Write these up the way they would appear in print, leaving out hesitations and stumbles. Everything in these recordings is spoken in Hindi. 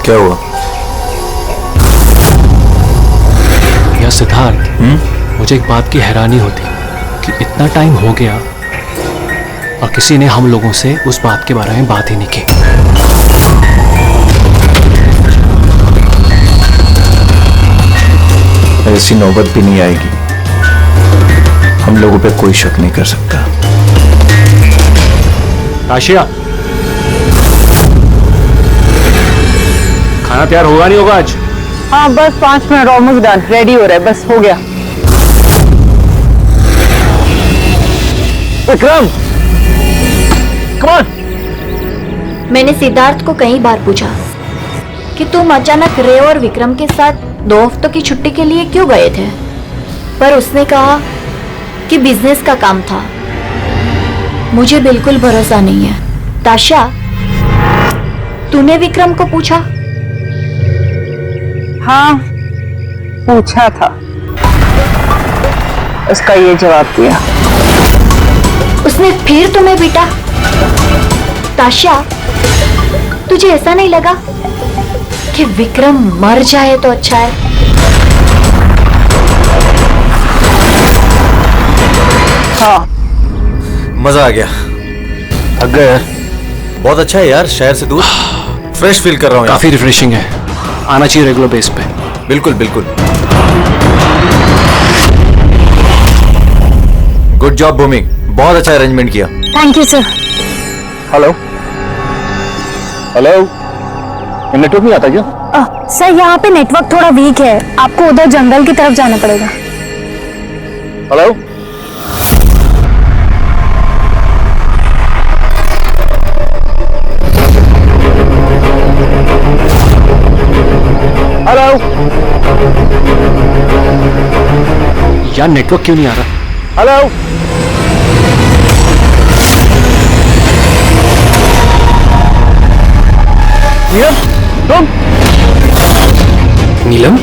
क्या हुआ? या सिद्धार्थ, मुझे एक बात की हैरानी होती कि इतना टाइम हो गया और किसी ने हम लोगों से उस बात के बारे में बात ही नहीं की। ऐसी नौबत भी नहीं आएगी। हम लोगों पे कोई शक नहीं कर सकता। आशिया, खाना तैयार होगा नहीं होगा आज? हाँ बस 5 मिनट, ऑलमोस्ट डन, रेडी हो रहा है, बस हो गया। Vikram, come on. मैंने सिद्धार्थ को कई बार पूछा कि तुम अचानक रे और विक्रम के साथ 2 हफ्तों की छुट्टी के लिए क्यों गए थे, पर उसने कहा कि बिजनेस का काम था। मुझे बिल्कुल भरोसा नहीं है। ताशा, तूने विक्रम को पूछा? हाँ पूछा था, उसका ये जवाब दिया। उसने फिर तुम्हें पीटा? ताशा, तुझे ऐसा नहीं लगा कि विक्रम मर जाए तो अच्छा है? हाँ मजा आ गया। थक गए यार। बहुत अच्छा है यार, शहर से दूर फ्रेश फील कर रहा हूँ। काफी रिफ्रेशिंग है, आना चाहिए रेगुलर बेस पे। बिल्कुल बिल्कुल। गुड जॉब भूमि, बहुत अच्छा अरेंजमेंट किया। Thank you sir. Hello hello, network नहीं आता क्या? सर यहाँ पे नेटवर्क थोड़ा वीक है, आपको उधर जंगल की तरफ जाना पड़ेगा। हेलो हेलो, यार नेटवर्क क्यों नहीं आ रहा? हेलो नीलम, तुम? नीलम?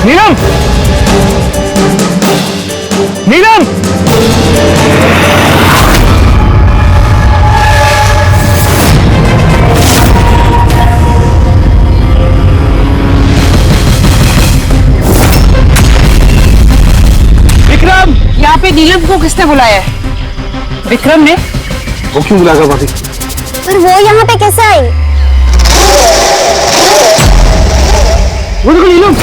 नीलम, नीलम, विक्रम! यहाँ पे नीलम को किसने बुलाया है? विक्रम ने? वो क्यों बुलाएगा भाभी? पर वो यहाँ पे कैसे आई? वो देखो नीलम!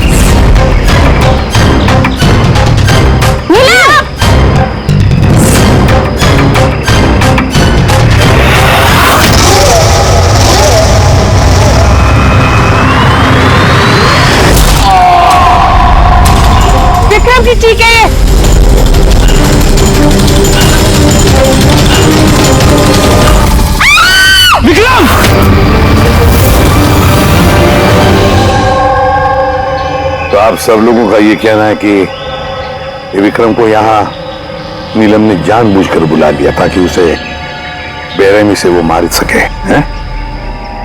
विक्रम जी ठीक है। विक्रम! तो आप सब लोगों का ये कहना है कि ये विक्रम को यहाँ नीलम ने जानबूझकर बुला लिया ताकि उसे बेरहमी से वो मार सके, हैं?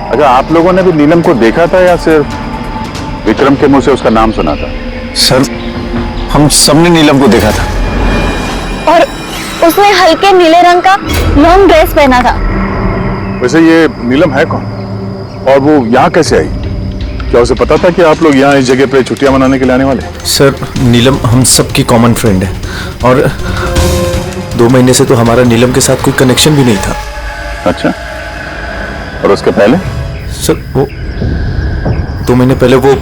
अच्छा, आप लोगों ने भी नीलम को देखा था या सिर्फ विक्रम के मुंह से उसका नाम सुना था? सर, हम सबने नीलम को देखा था। और उसने हल्के नीले रंग का लॉन्ग ड्रेस पहना था। वैसे ये नीलम है कौन और वो यहाँ कैसे आई? क्या उसे पता था कि आप लोग यहाँ इस जगह पे छुट्टियां मनाने के लिए आने वाले? सर, नीलम हम सबकी कॉमन फ्रेंड है और 2 महीने से तो हमारा नीलम के साथ कोई कनेक्शन भी नहीं था। अच्छा, और उसके पहले? सर, वो 2 महीने पहले वो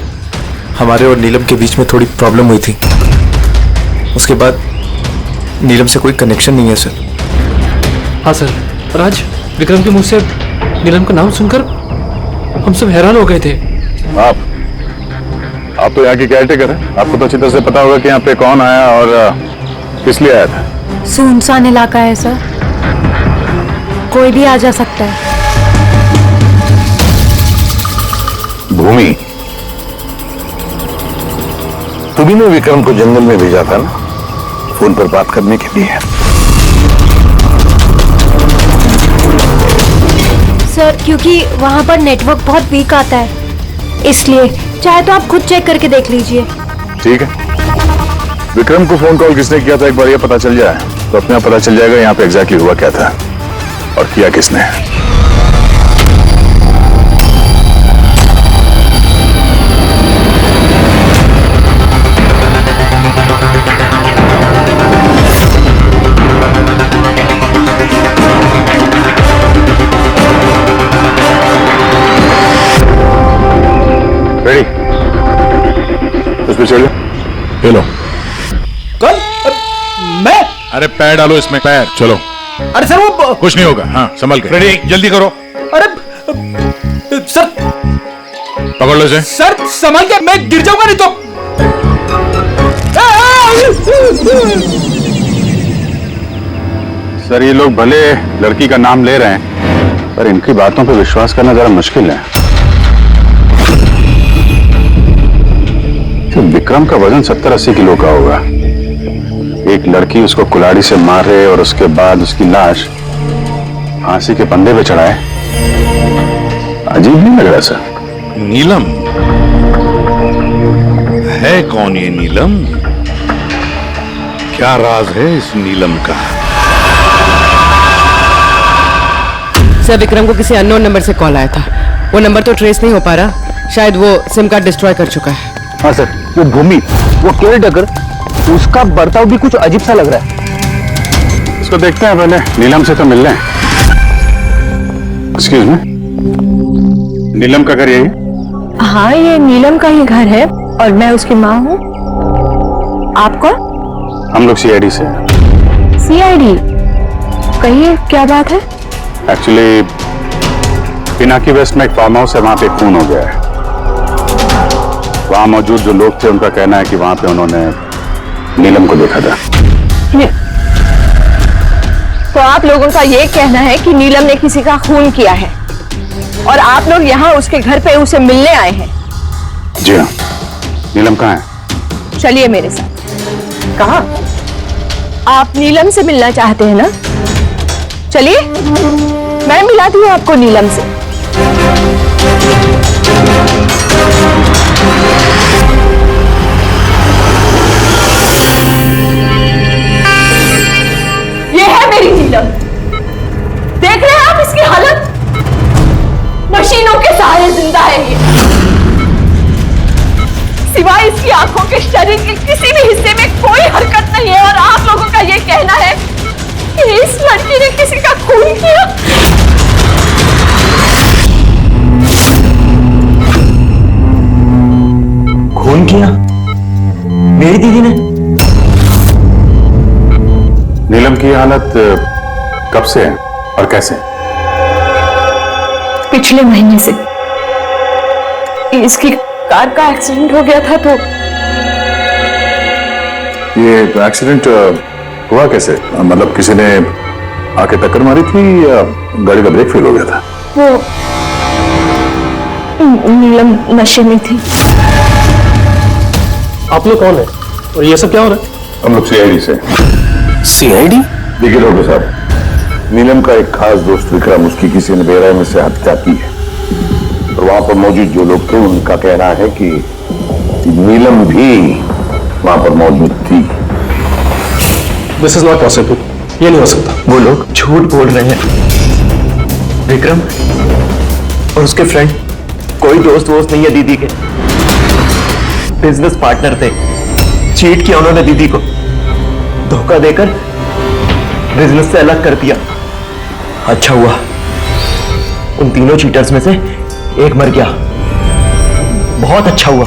हमारे और नीलम के बीच में थोड़ी प्रॉब्लम हुई थी। उसके बाद नीलम से कोई कनेक्शन नहीं है सर। हाँ सर, राज, विक्रम के मुंह से नीलम का नाम सुनकर हम सब हैरान हो गए थे। आप तो यहाँ की केयरटेकर हैं, आपको तो अच्छी तरह से पता होगा कि यहाँ पे कौन आया और किस लिए आया था। सुनसान इलाका है सर, कोई भी आ जा सकता है। भूमि, तुम्ही ने विक्रम को जंगल में भेजा था ना, फोन पर बात करने के लिए? सर, क्योंकि वहाँ पर नेटवर्क बहुत वीक आता है, इसलिए। चाहे तो आप खुद चेक करके देख लीजिए। ठीक है, विक्रम को फोन कॉल किसने किया था एक बार ये पता चल जाए तो अपने आप पता चल जाएगा यहाँ पे एग्जैक्टली हुआ क्या था और किया किसने। अरे पैर डालो इसमें, पैर। चलो, अरे सर वो कुछ नहीं होगा। हाँ, संभल के। रेडी, जल्दी करो। अरे सर पकड़ लो इसे। सर संभल के, मैं गिर जाऊंगा नहीं तो। सर ये लोग भले लड़की का नाम ले रहे हैं, पर इनकी बातों पर विश्वास करना जरा मुश्किल है। विक्रम का वजन 70-80 किलो का होगा। एक लड़की उसको कुल्हाड़ी से मारे और उसके बाद उसकी लाश फांसी के फंदे पे चढ़ाए, अजीब नहीं लग रहा सर? नीलम है कौन ये नीलम? क्या राज है इस नीलम का? सर विक्रम को किसी अननोन नंबर से कॉल आया था। वो नंबर तो ट्रेस नहीं हो पा रहा, शायद वो सिम कार्ड डिस्ट्रॉय कर चुका है। हाँ सर, वो भूमि, वो केयर टेकर, उसका बर्ताव भी कुछ अजीब सा लग रहा है। इसको देखते हैं पहले, नीलम से तो मिल रहे हैं। एक्सक्यूज मी, नीलम का घर यही? हाँ, ये नीलम का ही घर है और मैं उसकी माँ हूँ। आप कौन? हम लोग सीआईडी से। सीआईडी? कहिए क्या बात है? एक्चुअली पिनाकी वेस्ट में एक फार्म हाउस है, वहां पे खून हो गया है। वहां मौजूद जो लोग थे उनका कहना है कि वहां पे उन्होंने नीलम को देखा था। तो आप लोगों का ये कहना है कि नीलम ने किसी का खून किया है और आप लोग यहाँ उसके घर पे उसे मिलने आए हैं? जी हाँ। नीलम कहाँ है? चलिए मेरे साथ। कहाँ? आप नीलम से मिलना चाहते हैं ना? चलिए, मैं मिलाती हूँ आपको नीलम से। ये है मेरी नीलम। देख रहे हैं आप इसकी हालत? मशीनों के सहारे जिंदा है ये। सिवाय इसकी आंखों के शरीर के किसी भी हिस्से में कोई हरकत नहीं है, और आप लोगों का ये कहना है कि इस लड़की ने किसी का खून किया। खून किया? मेरी दीदी ने? नीलम की हालत कब से है और कैसे? पिछले महीने से। इसकी कार का एक्सीडेंट हो गया था। तो ये एक्सीडेंट हुआ कैसे? मतलब किसी ने आके टक्कर मारी थी या गाड़ी का ब्रेक फेल हो गया था? वो नीलम नशे में थी। आप लोग कौन है और ये सब क्या हो रहा है? हम लोग सीआईडी से। सीआईडी? देखिए डॉक्टर साहब, नीलम का एक खास दोस्त विक्रम, उसकी किसी ने बेरहमी से हत्या की है और वहां पर मौजूद जो लोग थे उनका कहना है कि नीलम भी वहां पर मौजूद थी। दिस इज नॉट पॉसिबल, ये नहीं हो सकता। वो लोग झूठ बोल रहे हैं। विक्रम और उसके फ्रेंड कोई दोस्त वोस्त नहीं है दीदी के, बिजनेस पार्टनर थे। चीट किया उन्होंने दीदी को, धोखा देकर बिजनेस से अलग कर दिया। अच्छा हुआ उन तीनों चीटर्स में से एक मर गया, बहुत अच्छा हुआ।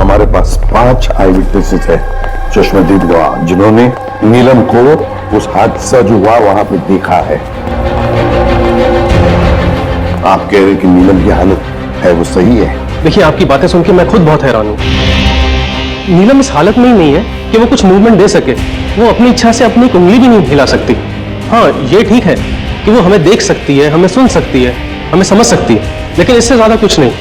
हमारे पास 5 आई विटनेसेस है, चश्मदीद गवाह, जिन्होंने नीलम को उस हादसा जो हुआ वहां पे देखा है। आप कह रहे हैं कि नीलम की हालत है वो सही है? देखिए, आपकी बातें सुन के मैं खुद बहुत हैरान हूँ। नीलम इस हालत में ही नहीं है कि वो कुछ मूवमेंट दे सके। वो अपनी इच्छा से अपनी एक उंगली भी नहीं हिला सकती। हाँ, ये ठीक है कि वो हमें देख सकती है, हमें सुन सकती है, हमें समझ सकती है, लेकिन इससे ज्यादा कुछ नहीं।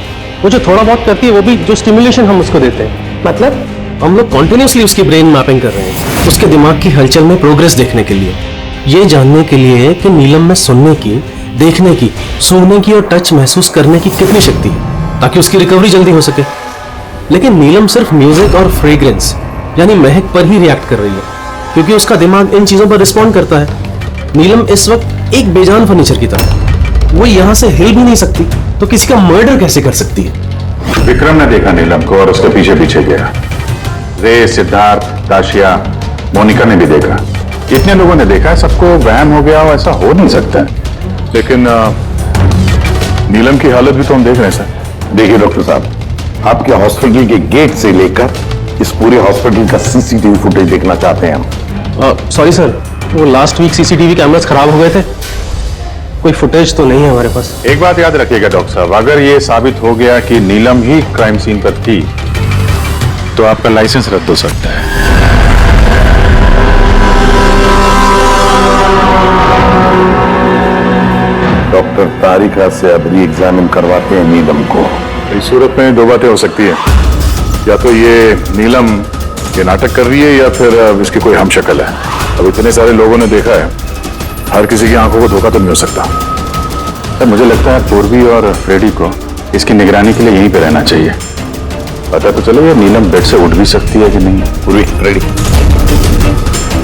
वो जो थोड़ा बहुत करती है वो भी जो स्टिमुलेशन हम उसको देते हैं। मतलब हम लोग कॉन्टिन्यूसली उसकी ब्रेन मैपिंग कर रहे हैं, उसके दिमाग की हलचल में प्रोग्रेस देखने के लिए, ये जानने के लिए कि नीलम में सुनने की, देखने की, सूंघने की और टच महसूस करने की कितनी शक्ति है, ताकि उसकी रिकवरी जल्दी हो सके। लेकिन नीलम सिर्फ म्यूजिक और फ्रेग्रेंस यानी महक पर ही रिएक्ट कर रही है, क्योंकि उसका दिमाग इन चीजों पर रिस्पॉन्ड करता है। नीलम इस वक्त एक बेजान फर्नीचर की तरह, वो यहां से हिल भी नहीं सकती, तो किसी का मर्डर कैसे कर सकती है? विक्रम ने देखा नीलम को और उसके पीछे पीछे गया। रे, सिद्धार्थ, ताशिया, मोनिका ने भी देखा। इतने लोगों ने देखा, सबको वहम हो गया, ऐसा हो नहीं सकता। लेकिन नीलम की हालत भी तो हम देख रहे हैं सर। देखिए डॉक्टर साहब, आपके हॉस्पिटल के गेट से लेकर इस पूरे हॉस्पिटल का सीसीटीवी फुटेज देखना चाहते हैं हम। सॉरी सर, वो लास्ट वीक सीसीटीवी कैमरास खराब हो गए थे, कोई फुटेज तो नहीं है हमारे पास। एक बात याद रखिएगा डॉक्टर साहब, अगर ये साबित हो गया कि नीलम ही क्राइम सीन पर थी तो आपका लाइसेंस रद्द हो सकता है। डॉक्टर तारिका से अब री एग्जामिन करवाते हैं नीलम को। इस सूरत में दो बातें हो सकती है, या तो ये नीलम ये नाटक कर रही है या फिर इसकी कोई हमशक्ल है। अब इतने सारे लोगों ने देखा है, हर किसी की आंखों को धोखा तो नहीं हो सकता। सर मुझे लगता है पूर्वी और फ्रेडी को इसकी निगरानी के लिए यहीं पे रहना चाहिए। पता तो चलो ये नीलम बेड से उठ भी सकती है कि नहीं। पूर्वी, फ्रेडी,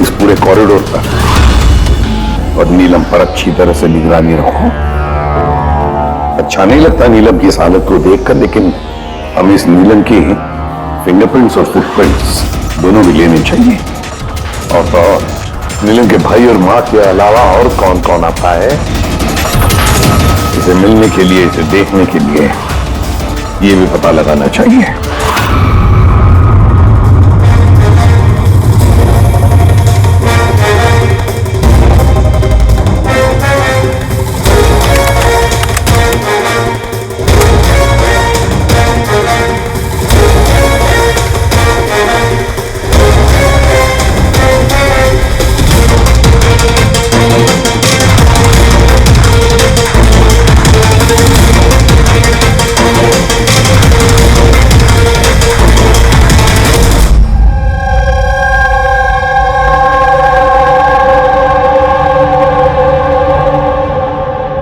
इस पूरे कॉरिडोर पर और नीलम पर अच्छी तरह से निगरानी रखो। अच्छा नहीं लगता नीलम की इस हालत को देखकर, लेकिन हमें इस नीलम की फिंगरप्रिंट्स और फुटप्रिंट्स दोनों भी लेने चाहिए। और तो और नीलम के भाई और माँ के अलावा और कौन कौन आता है इसे मिलने के लिए, इसे देखने के लिए, ये भी पता लगाना चाहिए।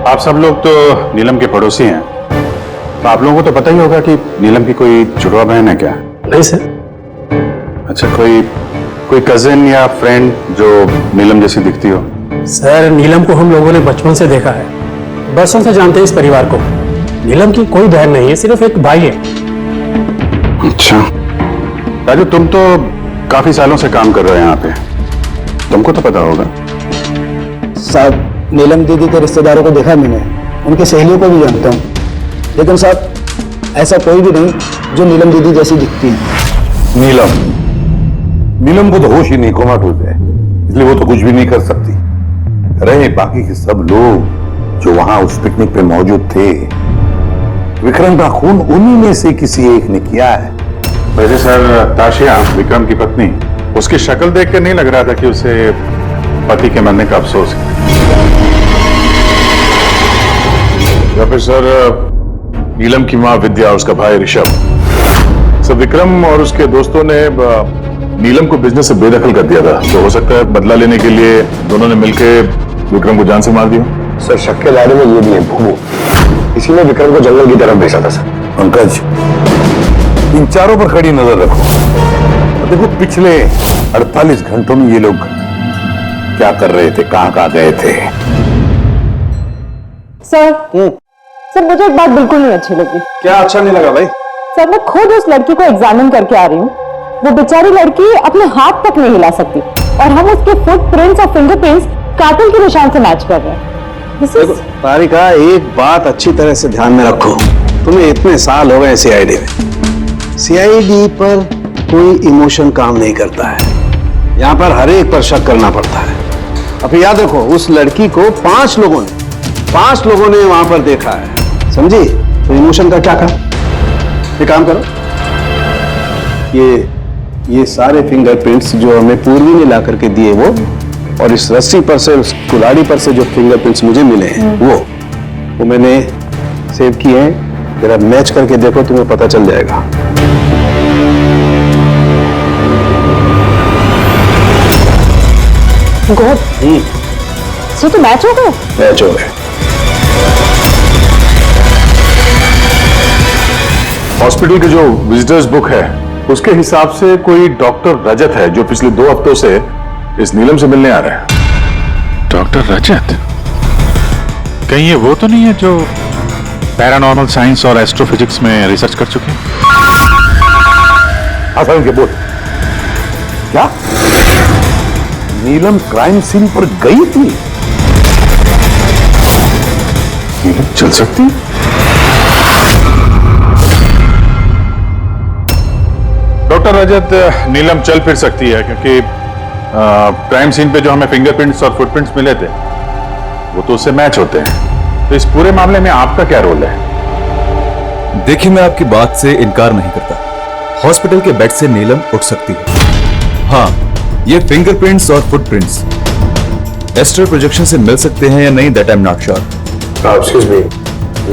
आप सब लोग तो नीलम के पड़ोसी हैं, तो आप लोगों को तो पता ही होगा कि नीलम की कोई जुड़वा बहन है क्या? नहीं सर। अच्छा, कोई कजिन या फ्रेंड जो नीलम जैसी दिखती हो? सर नीलम को हम लोगों ने बचपन से देखा है, बरसों से जानते हैं इस परिवार को। नीलम की कोई बहन नहीं है, सिर्फ एक भाई है। अच्छा राजू, तुम तो काफी सालों से काम कर रहे हो यहाँ पे, तुमको तो पता होगा। साहब नीलम दीदी के रिश्तेदारों को देखा मैंने, उनकी सहेलियों को भी जानता हूँ, लेकिन साहब ऐसा कोई भी नहीं जो नीलम दीदी जैसी दिखती है। नीलम को तो होश ही नहीं, कोमाटोज है, इसलिए वो तो कुछ भी नहीं कर सकती। रहे बाकी के सब लोग जो वहां उस पिकनिक पे मौजूद थे, विक्रम का खून उन्हीं में से किसी एक ने किया है। वैसे सर, ताशिया विक्रम की पत्नी, उसकी शक्ल देख कर नहीं लग रहा था कि उसे पति के मरने का अफसोस है। या फिर सर नीलम की मां विद्या और उसका भाई ऋषभ, सर विक्रम और उसके दोस्तों ने नीलम को बिजनेस से बेदखल कर दिया था, तो हो सकता है बदला लेने के लिए दोनों ने मिलकर विक्रम को जान से मार दिया। सर शक के दायरे में ये भी है भूमो, इसी ने विक्रम को जंगल की तरफ भेजा था। सर पंकज, इन चारों पर खड़ी नजर रखो। देखो पिछले 48 घंटों में ये लोग क्या कर रहे थे, कहां गए थे। सर मुझे एक बात बिल्कुल नहीं अच्छी लगी। क्या अच्छा नहीं लगा भाई? सर मैं खुद उस लड़की को एग्जामिन करके आ रही हूँ, वो बेचारी लड़की अपने हाथ तक नहीं हिला सकती, और हम उसके फुटप्रिंट्स और फिंगरप्रिंट्स कातिल के निशान से मैच कर रहे हैं। तारिका एक बात अच्छी तरह से ध्यान में रखो, तुम्हें इतने साल हो गए सीआईडी में, सीआईडी पर कोई इमोशन काम नहीं करता है, यहाँ पर हर एक पर शक करना पड़ता है। अब याद रखो, उस लड़की को 5 लोगों ने वहां पर देखा है, समझी? तो इमोशन का क्या काम? ये काम करो, ये सारे फिंगरप्रिंट्स जो हमें पूर्वी ने ला करके दिए वो, और इस रस्सी पर से, उस कुल्हाड़ी पर से जो फिंगरप्रिंट्स मुझे मिले हैं वो मैंने सेव किए हैं। जरा मैच करके देखो, तुम्हें पता चल जाएगा। तो मैच हो गए? मैच हो गए। हॉस्पिटल की जो विजिटर्स बुक है उसके हिसाब से कोई डॉक्टर रजत है जो पिछले 2 हफ्तों से इस नीलम से मिलने आ रहा है। डॉक्टर रजत? कहीं ये वो तो नहीं है जो पैरानॉर्मल साइंस और एस्ट्रोफिजिक्स में रिसर्च कर चुके हैं? आसान के बोल, क्या नीलम क्राइम सीन पर गई थी? नीलम चल सकती? डॉक्टर रजत, नीलम चल फिर सकती है क्योंकि क्राइम सीन पे जो हमें फिंगरप्रिंट्स और फुटप्रिंट्स मिले थे वो तो उससे मैच होते हैं। तो इस पूरे मामले में आपका क्या रोल है? देखिए, मैं आपकी बात से इनकार नहीं करता। हॉस्पिटल के बेड से नीलम उठ सकती है। हाँ, ये फिंगरप्रिंट्स और फुटप्रिंट्स एस्ट्रल प्रोजेक्शन से मिल सकते हैं या नहीं, that I am not sure. Excuse me,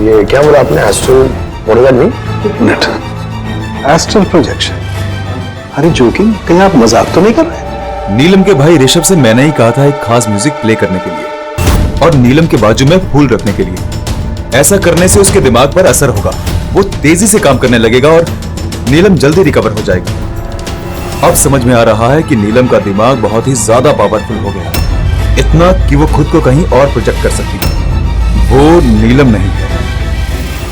ये क्या बोला आपने? Astral, what does that mean? Minute, astral projection? अरे जोकिंग, कहीं आप मजाक तो नहीं कर रहे? नीलम के भाई ऋषभ से मैंने ही कहा था एक खास म्यूजिक प्ले करने के लिए और नीलम के बाजू में फूल रखने के लिए। ऐसा करने से उसके दिमाग पर असर होगा, वो तेजी से काम करने लगेगा और नीलम जल्दी रिकवर हो जाएगी। अब समझ में आ रहा है कि नीलम का दिमाग बहुत ही ज्यादा पावरफुल हो गया, इतना कि वो खुद को कहीं और प्रोजेक्ट कर सकती है। वो नीलम नहीं है,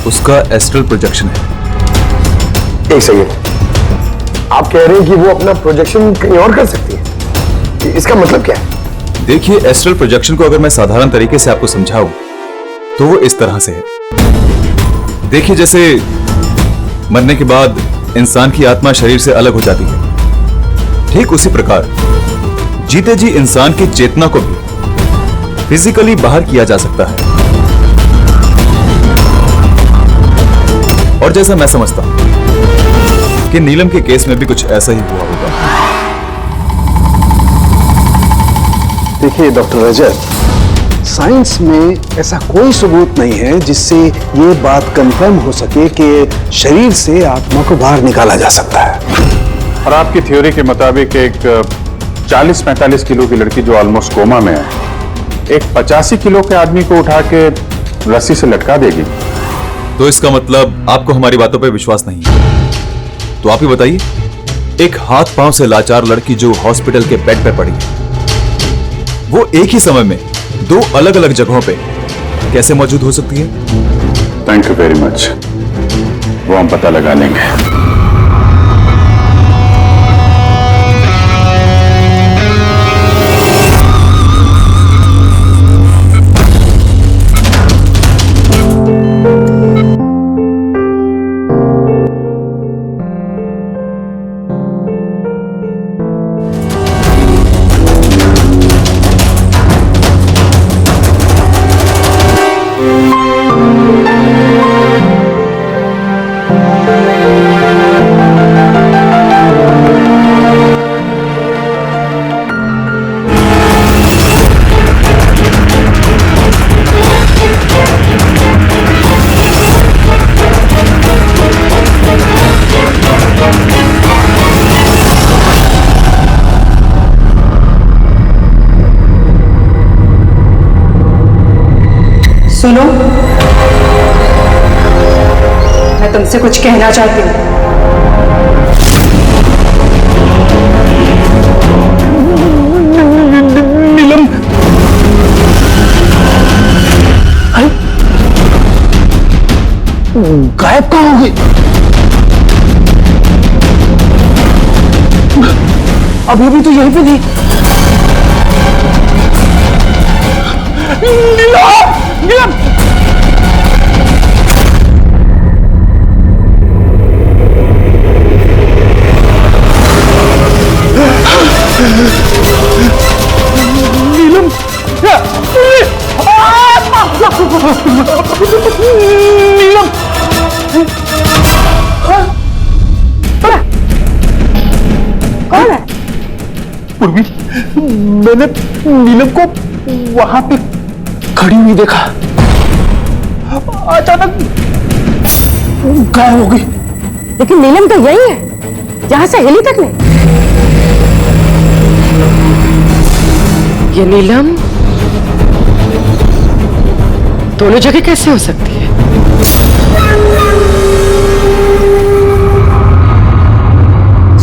उसका एस्ट्रल प्रोजेक्शन है। एक सेकेंड, आप कह रहे हैं कि वो अपना प्रोजेक्शन कहीं और कर सकती है? इसका मतलब क्या है? देखिए, एस्ट्रल प्रोजेक्शन को अगर मैं साधारण तरीके से आपको समझाऊं तो वो इस तरह से है। देखिए, जैसे मरने के बाद इंसान की आत्मा शरीर से अलग हो जाती है, ठीक उसी प्रकार जीते जी इंसान की चेतना को भी फिजिकली बाहर किया जा सकता है। और जैसा मैं समझता हूं कि नीलम के केस में भी कुछ ऐसा ही हुआ होगा। देखिए डॉक्टर रजत, साइंस में ऐसा कोई सबूत नहीं है जिससे ये बात कंफर्म हो सके कि शरीर से आत्मा को बाहर निकाला जा सकता है। और आपकी थ्योरी के मुताबिक एक 40-45 किलो की लड़की जो ऑलमोस्ट कोमा में है, एक 85 किलो के आदमी को उठा के रस्सी से लटका देगी। तो इसका मतलब आपको हमारी बातों पे विश्वास नहीं है। तो आप ही बताइए, एक हाथ पांव से लाचार लड़की जो हॉस्पिटल के बेड पे पड़ी है, वो एक ही समय में दो अलग अलग जगहों पे कैसे मौजूद हो सकती है? थैंक यू वेरी मच, वो हम पता लगा लेंगे। सुनो, मैं तुमसे कुछ कहना चाहती हूँ। नीलम, गायब कहाँ हो गई? अभी अभी तो यहीं पे थी। नीलम, नीलम! नीलम, नीलम! कौन है? पूर्वी, मैंने नीलम को वहां पे खड़ी हुई देखा, अचानक गायब हो गई। लेकिन नीलम तो यही है, यहां से हिली तक नहीं। ये नीलम दोनों जगह कैसे हो सकती है?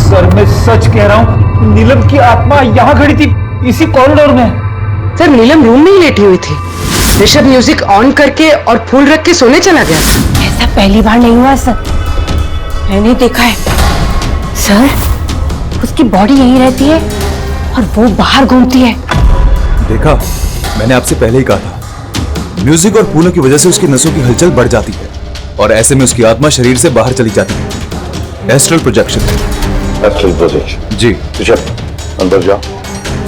सर, मैं सच कह रहा हूं, नीलम की आत्मा यहां खड़ी थी, इसी कॉरिडोर में। सर, नीलम रूम में ही लेटी हुई थी। ऋषभ म्यूजिक ऑन करके और फूल रख के सोने चला गया। ऐसा पहली बार नहीं हुआ सर, मैंने देखा है। सर, उसकी बॉडी यहीं रहती है और वो बाहर घूमती है। देखा, मैंने आपसे पहले ही कहा था, म्यूजिक और फूलों की वजह से उसकी नसों की हलचल बढ़ जाती है और ऐसे में उसकी आत्मा शरीर से बाहर चली जाती है। Astral projection. Astral projection? जी। ऋषभ, अंदर जाओ।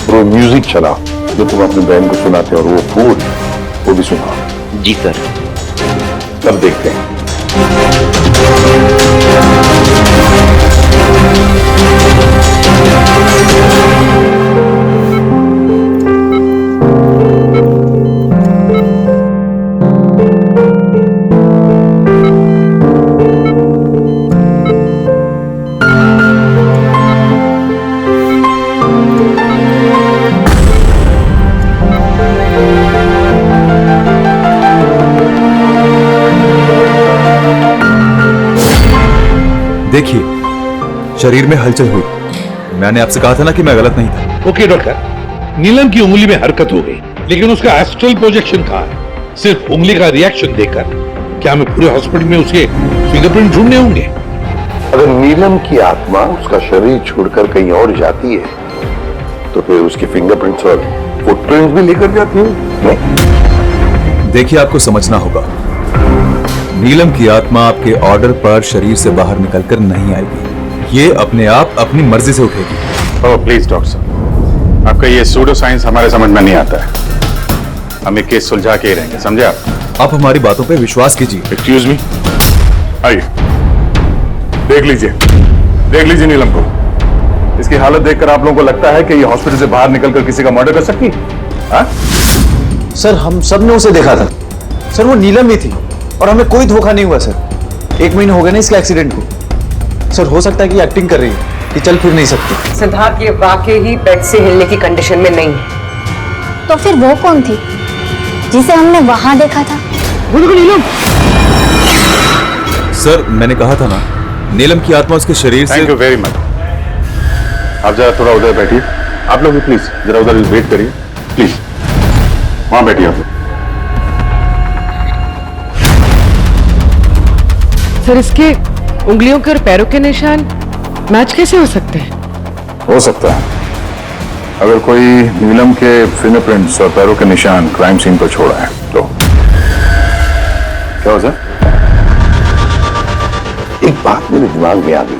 और वो म्यूजिक चला जो तुम अपनी बहन को सुनाते हो, और वो फूल वो भी सुनाओ। जी सर। तब देखते हैं। देखिए, शरीर में हलचल हुई। मैंने आपसे कहा था ना कि मैं गलत नहीं था। ओके डॉक्टर, नीलम की उंगली में हरकत हो गई, लेकिन उसका एस्ट्रल प्रोजेक्शन कहाँ है? सिर्फ उंगली का रिएक्शन देखकर क्या हमें पूरे हॉस्पिटल में उसके फिंगरप्रिंट ढूंढने होंगे? अगर नीलम की आत्मा उसका शरीर छोड़कर कहीं और जाती है तो फिर उसकी फिंगरप्रिंट्स और फुटप्रिंट्स भी लेकर जाती है। नहीं? देखिए, आपको समझना होगा, नीलम की आत्मा आपके ऑर्डर पर शरीर से बाहर निकलकर नहीं आएगी। ये अपने आप अपनी मर्जी से उठेगी। ओह प्लीज डॉक्टर साहब, आपका ये सूडो साइंस हमारे समझ में नहीं आता है। हम ये केस सुलझा के ही रहेंगे, समझे आप हमारी बातों पे विश्वास कीजिए। एक्सक्यूज मी, आइए देख लीजिए नीलम को। इसकी हालत देखकर आप लोगों को लगता है कि ये हॉस्पिटल से बाहर निकलकर किसी का मर्डर कर सकती है? हाँ? सर हम सब ने उसे देखा था सर, वो नीलम ही थी और हमें कोई धोखा नहीं हुआ सर। 1 महीना हो गया ना इसके एक्सीडेंट को। सर हो सकता है कि एक्टिंग कर रही है, कि चल फिर नहीं सकती। सिद्धार्थ, ये वाकई ही बेड से हिलने की कंडीशन में नहीं है। तो फिर वो कौन थी जिसे हमने वहां देखा था? नीलम। सर, मैंने कहा था ना, नीलम की आत्मा उसके शरीर से। Thank you very much. आप जरा थोड़ा उधर बैठिए। आप लोग भी प्लीज जरा उधर वेट करिए, प्लीज वहां बैठिए आप लोग। सर, इसके उंगलियों के और पैरों के निशान मैच कैसे हो सकते हैं? हो सकता है अगर कोई नीलम के फिंगरप्रिंट्स और पैरों के निशान क्राइम सीन पर छोड़ा है तो। क्या हो सर? एक बात मेरे दिमाग में आ गई।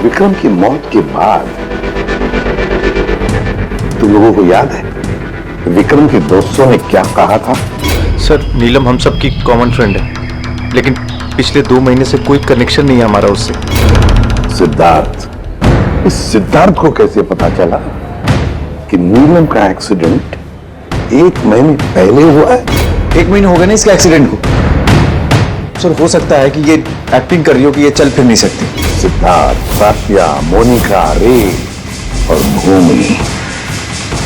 विक्रम की मौत के बाद तुम लोगों को याद है विक्रम के दोस्तों ने क्या कहा था? सर नीलम हम सबकी कॉमन फ्रेंड है, लेकिन पिछले 2 महीने से कोई कनेक्शन नहीं है हमारा उससे। सिद्धार्थ, इस सिद्धार्थ को कैसे पता चला कि नीलम का एक्सीडेंट 1 महीने पहले हुआ है? 1 महीने हो गए ना इसके एक्सीडेंट को। सर हो सकता है कि ये एक्टिंग कर रही हो कि ये चल फिर नहीं सकती। सिद्धार्थ, सात्या, मोनिका, रे और भूमि,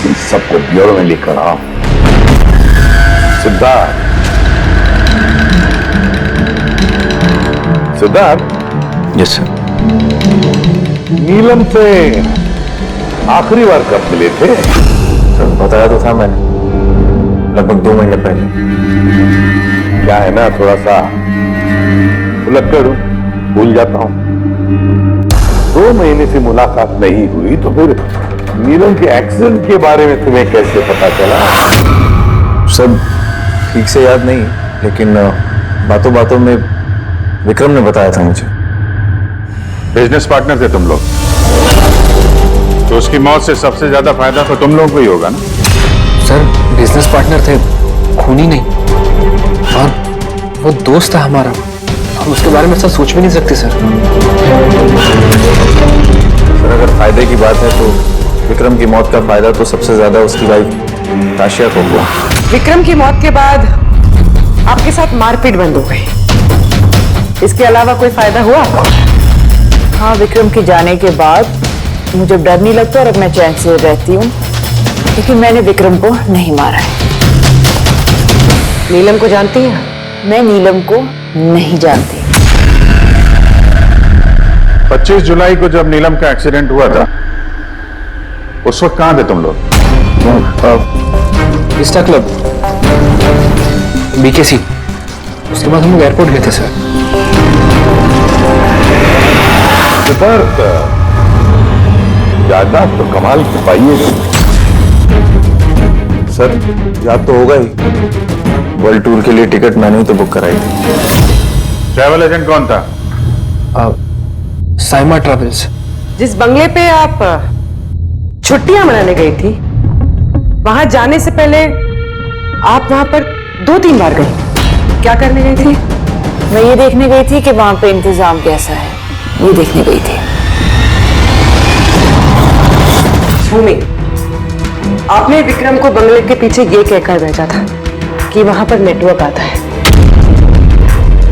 इन सबको ब्यूरो में लेकर आओ। Siddharth, yes sir. नीलम से आखिरी बार कब मिले थे? सर बताया तो था मैंने, लगभग 2 महीने पहले। क्या है ना, थोड़ा सा उलट कर भूल जाता हूं। 2 महीने से मुलाकात नहीं हुई तो फिर नीलम के एक्सीडेंट के बारे में तुम्हें कैसे पता चला? सब ठीक से याद नहीं, लेकिन बातों बातों में विक्रम ने बताया था मुझे। बिजनेस पार्टनर थे तुम लोग, तो उसकी मौत से सबसे ज्यादा फायदा तो तुम लोगों को ही होगा ना? सर बिजनेस पार्टनर थे, खूनी नहीं, और वो दोस्त था हमारा। हम उसके बारे में ऐसा सोच भी नहीं सकते सर। सर अगर फायदे की बात है तो विक्रम की मौत का फायदा तो सबसे ज्यादा उसकी वाइफ काशिया को हुआ। विक्रम की मौत के बाद आपके साथ मारपीट बंद हो गई, इसके अलावा कोई फायदा हुआ? हाँ, विक्रम के जाने के बाद मुझे डर नहीं लगता और अब मैं चैन से रहती हूँ, क्योंकि मैंने विक्रम को नहीं मारा है। नीलम को जानती हैं? मैं नीलम को नहीं जानती। 25 जुलाई को जब नीलम का एक्सीडेंट हुआ था उस वक्त कहां थे तुम लोग? Vista club, BKC। उसके बाद हम लोग एयरपोर्ट गए थे सर। सिद्धार्थ, याददाश्त तो कमाल की पाई है। सर याद तो होगा ही, वर्ल्ड टूर के लिए टिकट मैंने ही तो बुक कराई थी। ट्रैवल एजेंट कौन था? साइमा ट्रैवल्स। जिस बंगले पे आप छुट्टियां मनाने गई थी। वहां जाने से पहले आप वहां पर 2-3 बार गई। क्या करने गई थी? मैं ये देखने गई थी कि वहां पे इंतजाम कैसा है, ये देखने गई थी। भूमि, आपने विक्रम को बंगले के पीछे ये कहकर भेजा था कि वहां पर नेटवर्क आता है,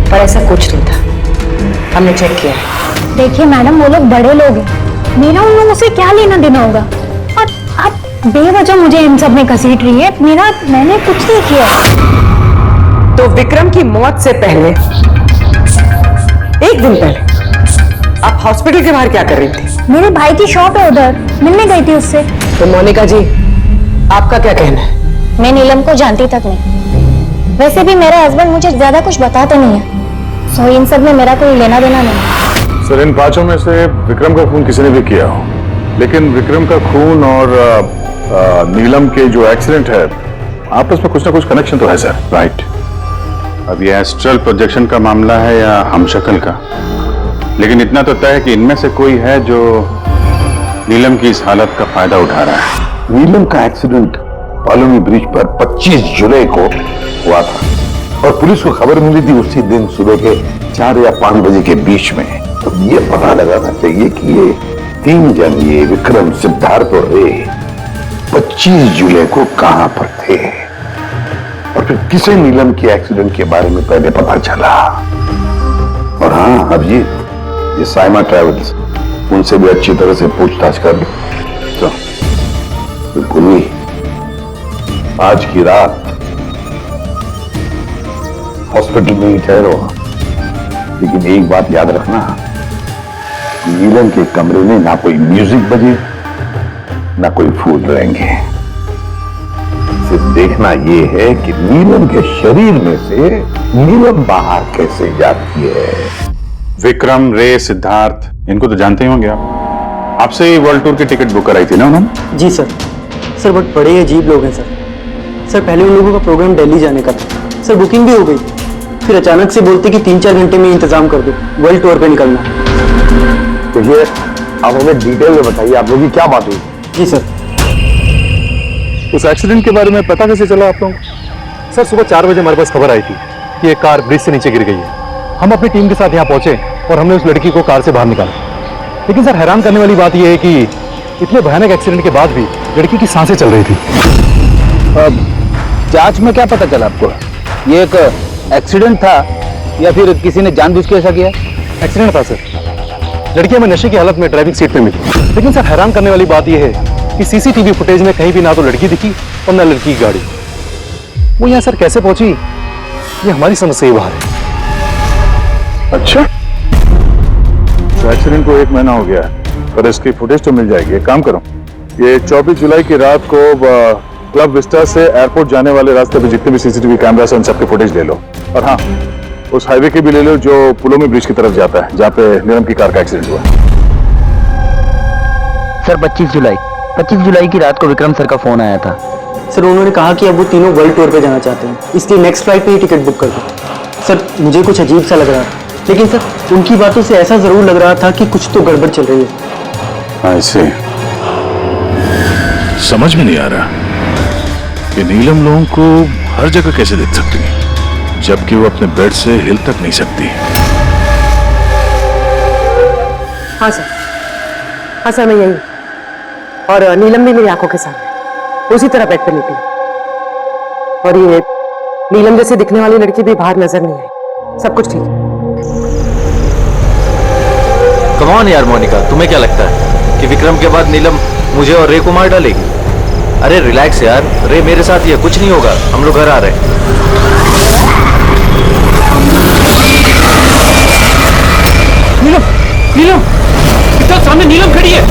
पर ऐसा कुछ नहीं था। हमने चेक किया है। देखिए मैडम, वो लोग बड़े लोग हैं, मेरा उन लोगों से क्या लेना देना होगा? और आप बेवजह मुझे इन सब में घसीट रही है। मैंने कुछ नहीं किया। तो विक्रम की मौत से पहले, एक दिन पहले, आप हॉस्पिटल के बाहर क्या कर रही थी? मेरे भाई की शॉप है, उधर मिलने गई थी उससे। तो मोनिका जी, आपका क्या कहना है? मैं नीलम को जानती तक नहीं। वैसे भी मेरा हस्बैंड मुझे ज्यादा कुछ बताता नहीं है, सो इन सब में मेरा कोई लेना देना नहीं। सर, इन 5 में से विक्रम का खून किसी ने भी किया हो, लेकिन विक्रम का खून और नीलम के जो एक्सीडेंट है, आपस में कुछ ना कुछ कनेक्शन तो है सर, राइट? अब ये एस्ट्रल प्रोजेक्शन का मामला है या हमशक्ल का, लेकिन इतना तो तय है कि इनमें से कोई है जो नीलम की इस हालत का फायदा उठा रहा है। नीलम का एक्सीडेंट कॉलोनी ब्रिज पर 25 जुलाई को हुआ था और पुलिस को खबर मिली थी उसी दिन सुबह के 4 या 5 बजे के बीच में। तो ये पता लगाना चाहिए कि ये 3 जन, ये विक्रम, सिद्धार्थ और रे, 25 जुलाई को कहां पर थे और फिर किसे नीलम के एक्सीडेंट के बारे में पहले पता चला। और हाँ अभिजीत, ये साइमा ट्रेवल्स, उनसे भी अच्छी तरह से पूछताछ कर लो। तो बिल्कुल नहीं, आज की रात हॉस्पिटल में ही ठहरो, लेकिन एक बात याद रखना, नीलम के कमरे में ना कोई म्यूजिक बजे, ना कोई फूल रहेंगे। सिर्फ देखना यह है कि नीलम के शरीर में से नीलम बाहर कैसे जाती है। विक्रम, रे, सिद्धार्थ, इनको तो जानते ही होंगे आप। आपसे ही वर्ल्ड टूर की टिकट बुक कराई थी ना उन्होंने? जी सर। सर बहुत बड़े अजीब लोग हैं सर। सर पहले उन लोगों का प्रोग्राम दिल्ली जाने का था सर, बुकिंग भी हो गई, फिर अचानक से बोलते कि 3-4 घंटे में इंतजाम कर दो, वर्ल्ड टूर पे निकलना। तो ये आप हमें डिटेल में बताइए, आप लोगों की क्या बात हुई? जी सर। उस एक्सीडेंट के बारे में पता कैसे चला आप लोगों को? सर सुबह 4 बजे हमारे पास खबर आई थी कि एक कार ब्रिज से नीचे गिर गई है। हम अपनी टीम के साथ यहाँ पहुंचे और हमने उस लड़की को कार से बाहर निकाला। लेकिन सर हैरान करने वाली बात यह है कि इतने भयानक एक्सीडेंट के बाद भी लड़की की सांसें चल रही थी। जांच में क्या पता चला आपको? ये एक एक्सीडेंट था या फिर किसी ने जानबूझ के ऐसा किया? एक्सीडेंट था सर। लड़की हमें नशे की हालत में ड्राइविंग सीट पे मिली। लेकिन सर हैरान करने वाली बात यह है कि सीसीटीवी फुटेज में कहीं भी ना तो लड़की दिखी और ना लड़की की गाड़ी। वो यहाँ सर कैसे पहुंची, ये हमारी समझ से ही बाहर है। अच्छा, तो एक्सीडेंट को 1 महीना हो गया है, पर इसकी फुटेज तो मिल जाएगी। एक काम करो, ये 24 जुलाई की रात को क्लब विस्टा से एयरपोर्ट जाने वाले रास्ते पे जितने भी सीसीटीवी कैमरास हैं उन सबके फुटेज ले लो। और हाँ, उस हाईवे के भी ले लो जो पुलोमी ब्रिज की तरफ जाता है, जहाँ पे नीलम की कार का एक्सीडेंट हुआ। सर 25 जुलाई की रात को विक्रम सर का फोन आया था। सर उन्होंने कहा कि अब वो तीनों वर्ल्ड टूर पे जाना चाहते हैं, इसलिए नेक्स्ट फ्लाइट पे ही टिकट बुक कर दो। सर मुझे कुछ अजीब सा लग रहा था, लेकिन सर उनकी बातों से ऐसा जरूर लग रहा था कि कुछ तो गड़बड़ चल रही है। ऐसे समझ में नहीं आ रहा कि नीलम लोगों को हर जगह कैसे देख सकती है, जबकि वो अपने बेड से हिल तक नहीं सकती। हाँ सर मैं यही, और नीलम भी मेरी आंखों के सामने उसी तरह बेड पर निकली, और ये नीलम जैसे दिखने वाली लड़की भी बाहर नजर नहीं आई। सब कुछ ठीक है। कम ऑन यार मोनिका, तुम्हें क्या लगता है कि विक्रम के बाद नीलम मुझे और रे को मार डालेगी? अरे रिलैक्स यार, रे मेरे साथ ही है, कुछ नहीं होगा, हम लोग घर आ रहे हैं। नीलम इतना सामने नीलम खड़ी है।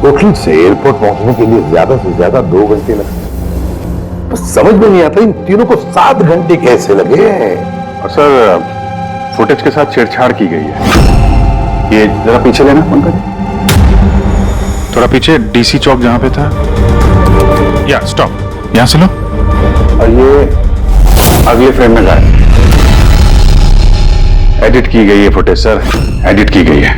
होटल से एयरपोर्ट पहुंचने के लिए ज्यादा से ज्यादा 2 घंटे लगते। तो समझ में नहीं आता इन तीनों को 7 घंटे कैसे लगे। और सर फुटेज के साथ छेड़छाड़ की गई है। ये जरा पीछे लेना पंकज, थोड़ा पीछे, डीसी चौक जहां पे था। या स्टॉप, यहां से लो। और ये अगले फ्रेम में जाए। एडिट की गई है फुटेज सर, एडिट की गई है।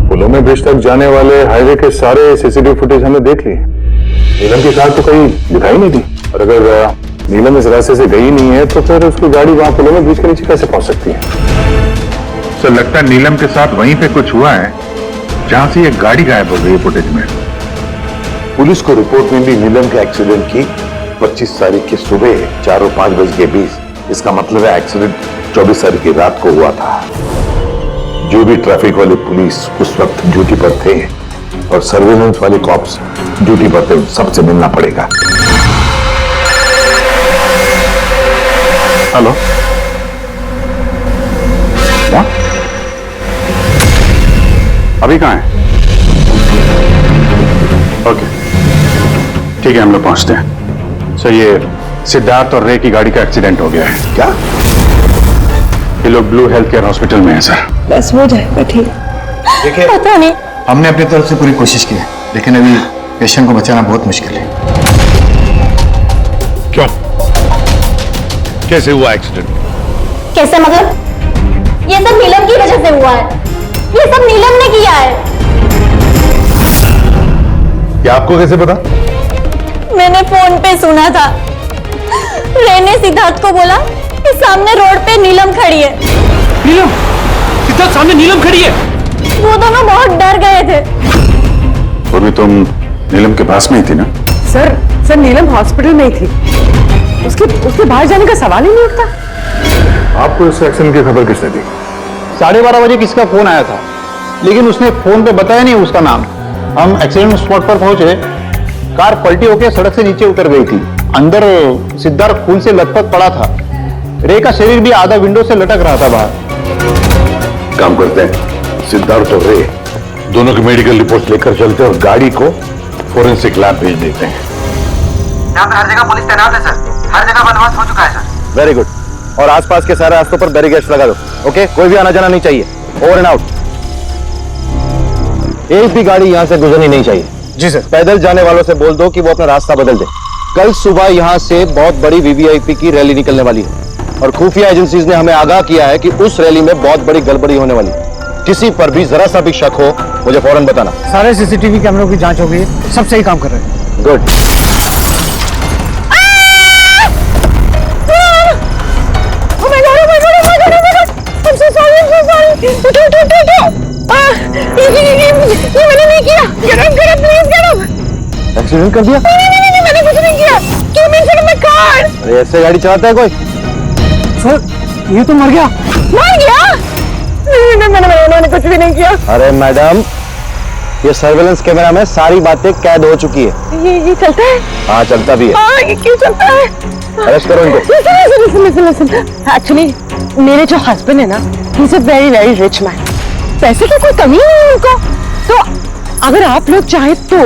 पुलों में ब्रिज तक जाने वाले हाईवे के सारे सीसीटीवी फुटेज हमने देख लिए। नीलम की कार तो कहीं दिखाई नहीं दी, और अगर नीलम इस रास्ते से गई नहीं है तो फिर उसकी गाड़ी वहां पुलों में ब्रिज के नीचे कैसे पहुंच सकती है? सर लगता है नीलम के साथ वहीं पे कुछ हुआ है जहां से ये गाड़ी गायब हो गई है फुटेज में। पुलिस को रिपोर्ट मिली नीलम के एक्सीडेंट की 25 तारीख की सुबह 4 और 5 बजे के बीच। इसका मतलब है एक्सीडेंट 24 तारीख की रात को हुआ था। जो भी ट्रैफिक वाले पुलिस उस वक्त ड्यूटी पर थे और सर्वेलेंस वाले कॉप्स ड्यूटी पर थे, सबसे मिलना पड़ेगा। हेलो, अभी कहाँ है? ओके ठीक है, हम लोग पहुंचते हैं। सर ये सिद्धार्थ और रे की गाड़ी का एक्सीडेंट हो गया है। क्या? ये लोग ब्लू हेल्थ केयर हॉस्पिटल में हैं सर। बस हो जाएगा ठीक। देखिए पता नहीं, हमने अपनी तरफ से पूरी कोशिश की है, लेकिन अभी पेशेंट को बचाना बहुत मुश्किल है। क्यों? कैसे हुआ एक्सीडेंट? कैसे मतलब? ये सब नीलम की वजह से हुआ है। ये सब नीलम ने किया है। क्या आपको कैसे पता? मैंने फोन पे सुना था। रे ने सिद्धार्थ को बोला कि सामने रोड पे नीलम खड़ी है। नीलम? सिद्धार्थ सामने नीलम खड़ी है? वो दोनों बहुत डर गए थे। और भी तुम नीलम के पास में ही थी ना? सर नीलम हॉस्पिटल में ही थी। उसके बाहर जाने का सवाल ही नहीं उठता। आपको इस एक्सीडेंट की खबर किसने दी? 12:30 बजे किसका फोन आया था, लेकिन उसने फोन पे बताया नहीं उसका नाम। हम एक्सीडेंट स्पॉट पर पहुंचे, कार पलटी होकर सड़क से नीचे उतर गई थी। अंदर सिद्धार्थ खून से लथपथ पड़ा था। रे का शरीर भी आधा विंडो से लटक रहा था बाहर। काम करते हैं, सिद्धार्थ और रे दोनों की मेडिकल रिपोर्ट लेकर चलते हैं और गाड़ी को फोरेंसिक लैब भेज देते हैं। यहाँ पे हर जगह पुलिस तैनात है सर, हर जगह बंदोबस्त हो चुका है सर। Very good. और आसपास के सारे रास्तों पर बैरिकेड्स लगा दो। ओके, कोई भी आना जाना नहीं चाहिए। Over and out. एक भी गाड़ी यहाँ से गुजरनी नहीं चाहिए। जी सर। पैदल जाने वालों से बोल दो कि वो अपना रास्ता बदल दे। कल सुबह यहाँ से बहुत बड़ी वीवीआईपी की रैली निकलने वाली है और खुफिया एजेंसीज ने हमें आगाह किया है कि उस रैली में बहुत बड़ी गड़बड़ी होने वाली है। किसी पर भी जरा सा भी शक हो, मुझे फौरन बताना। सारे सीसीटीवी कैमरों की जांच हो गई है, सब सही काम कर रहे हैं। गुड। मैंने नहीं किया। प्लीज एक्सीडेंट कर दिया? नहीं, मैंने कुछ नहीं किया। क्यों मेरे में कार? अरे ऐसे गाड़ी चलाता है कोई? सर ये तो मर गया। मर गया? नहीं, मैंने कुछ भी नहीं किया। अरे मैडम, ये सर्वेलेंस कैमरा में सारी बातें कैद हो चुकी है। ये चलता है? हाँ चलता भी है। हाँ, ये क्यों चलता है? अरेस्ट करो इनको। Listen. एक्चुअली मेरे जो हस्बैंड है ना, he is a very very rich man. पैसे की कोई कमी नहीं है उनको। तो अगर आप लोग चाहे तो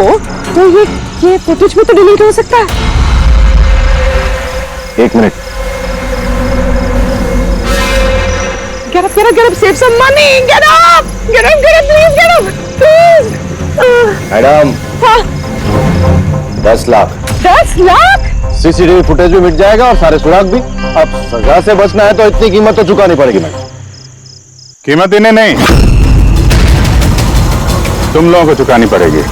ये फुटेज भी तो डिलीट हो सकता है। एक minute. Get up, save some money. Get up, please get up, please. Madam, हाँ, 10 लाख। 10 लाख? सीसीटीवी फुटेज भी मिट जाएगा और सारे सुराग भी। अब सजा से बचना है तो इतनी कीमत तो चुकानी पड़ेगी मैडम। कीमत इन्हें नहीं, तुम लोगों को चुकानी पड़ेगी।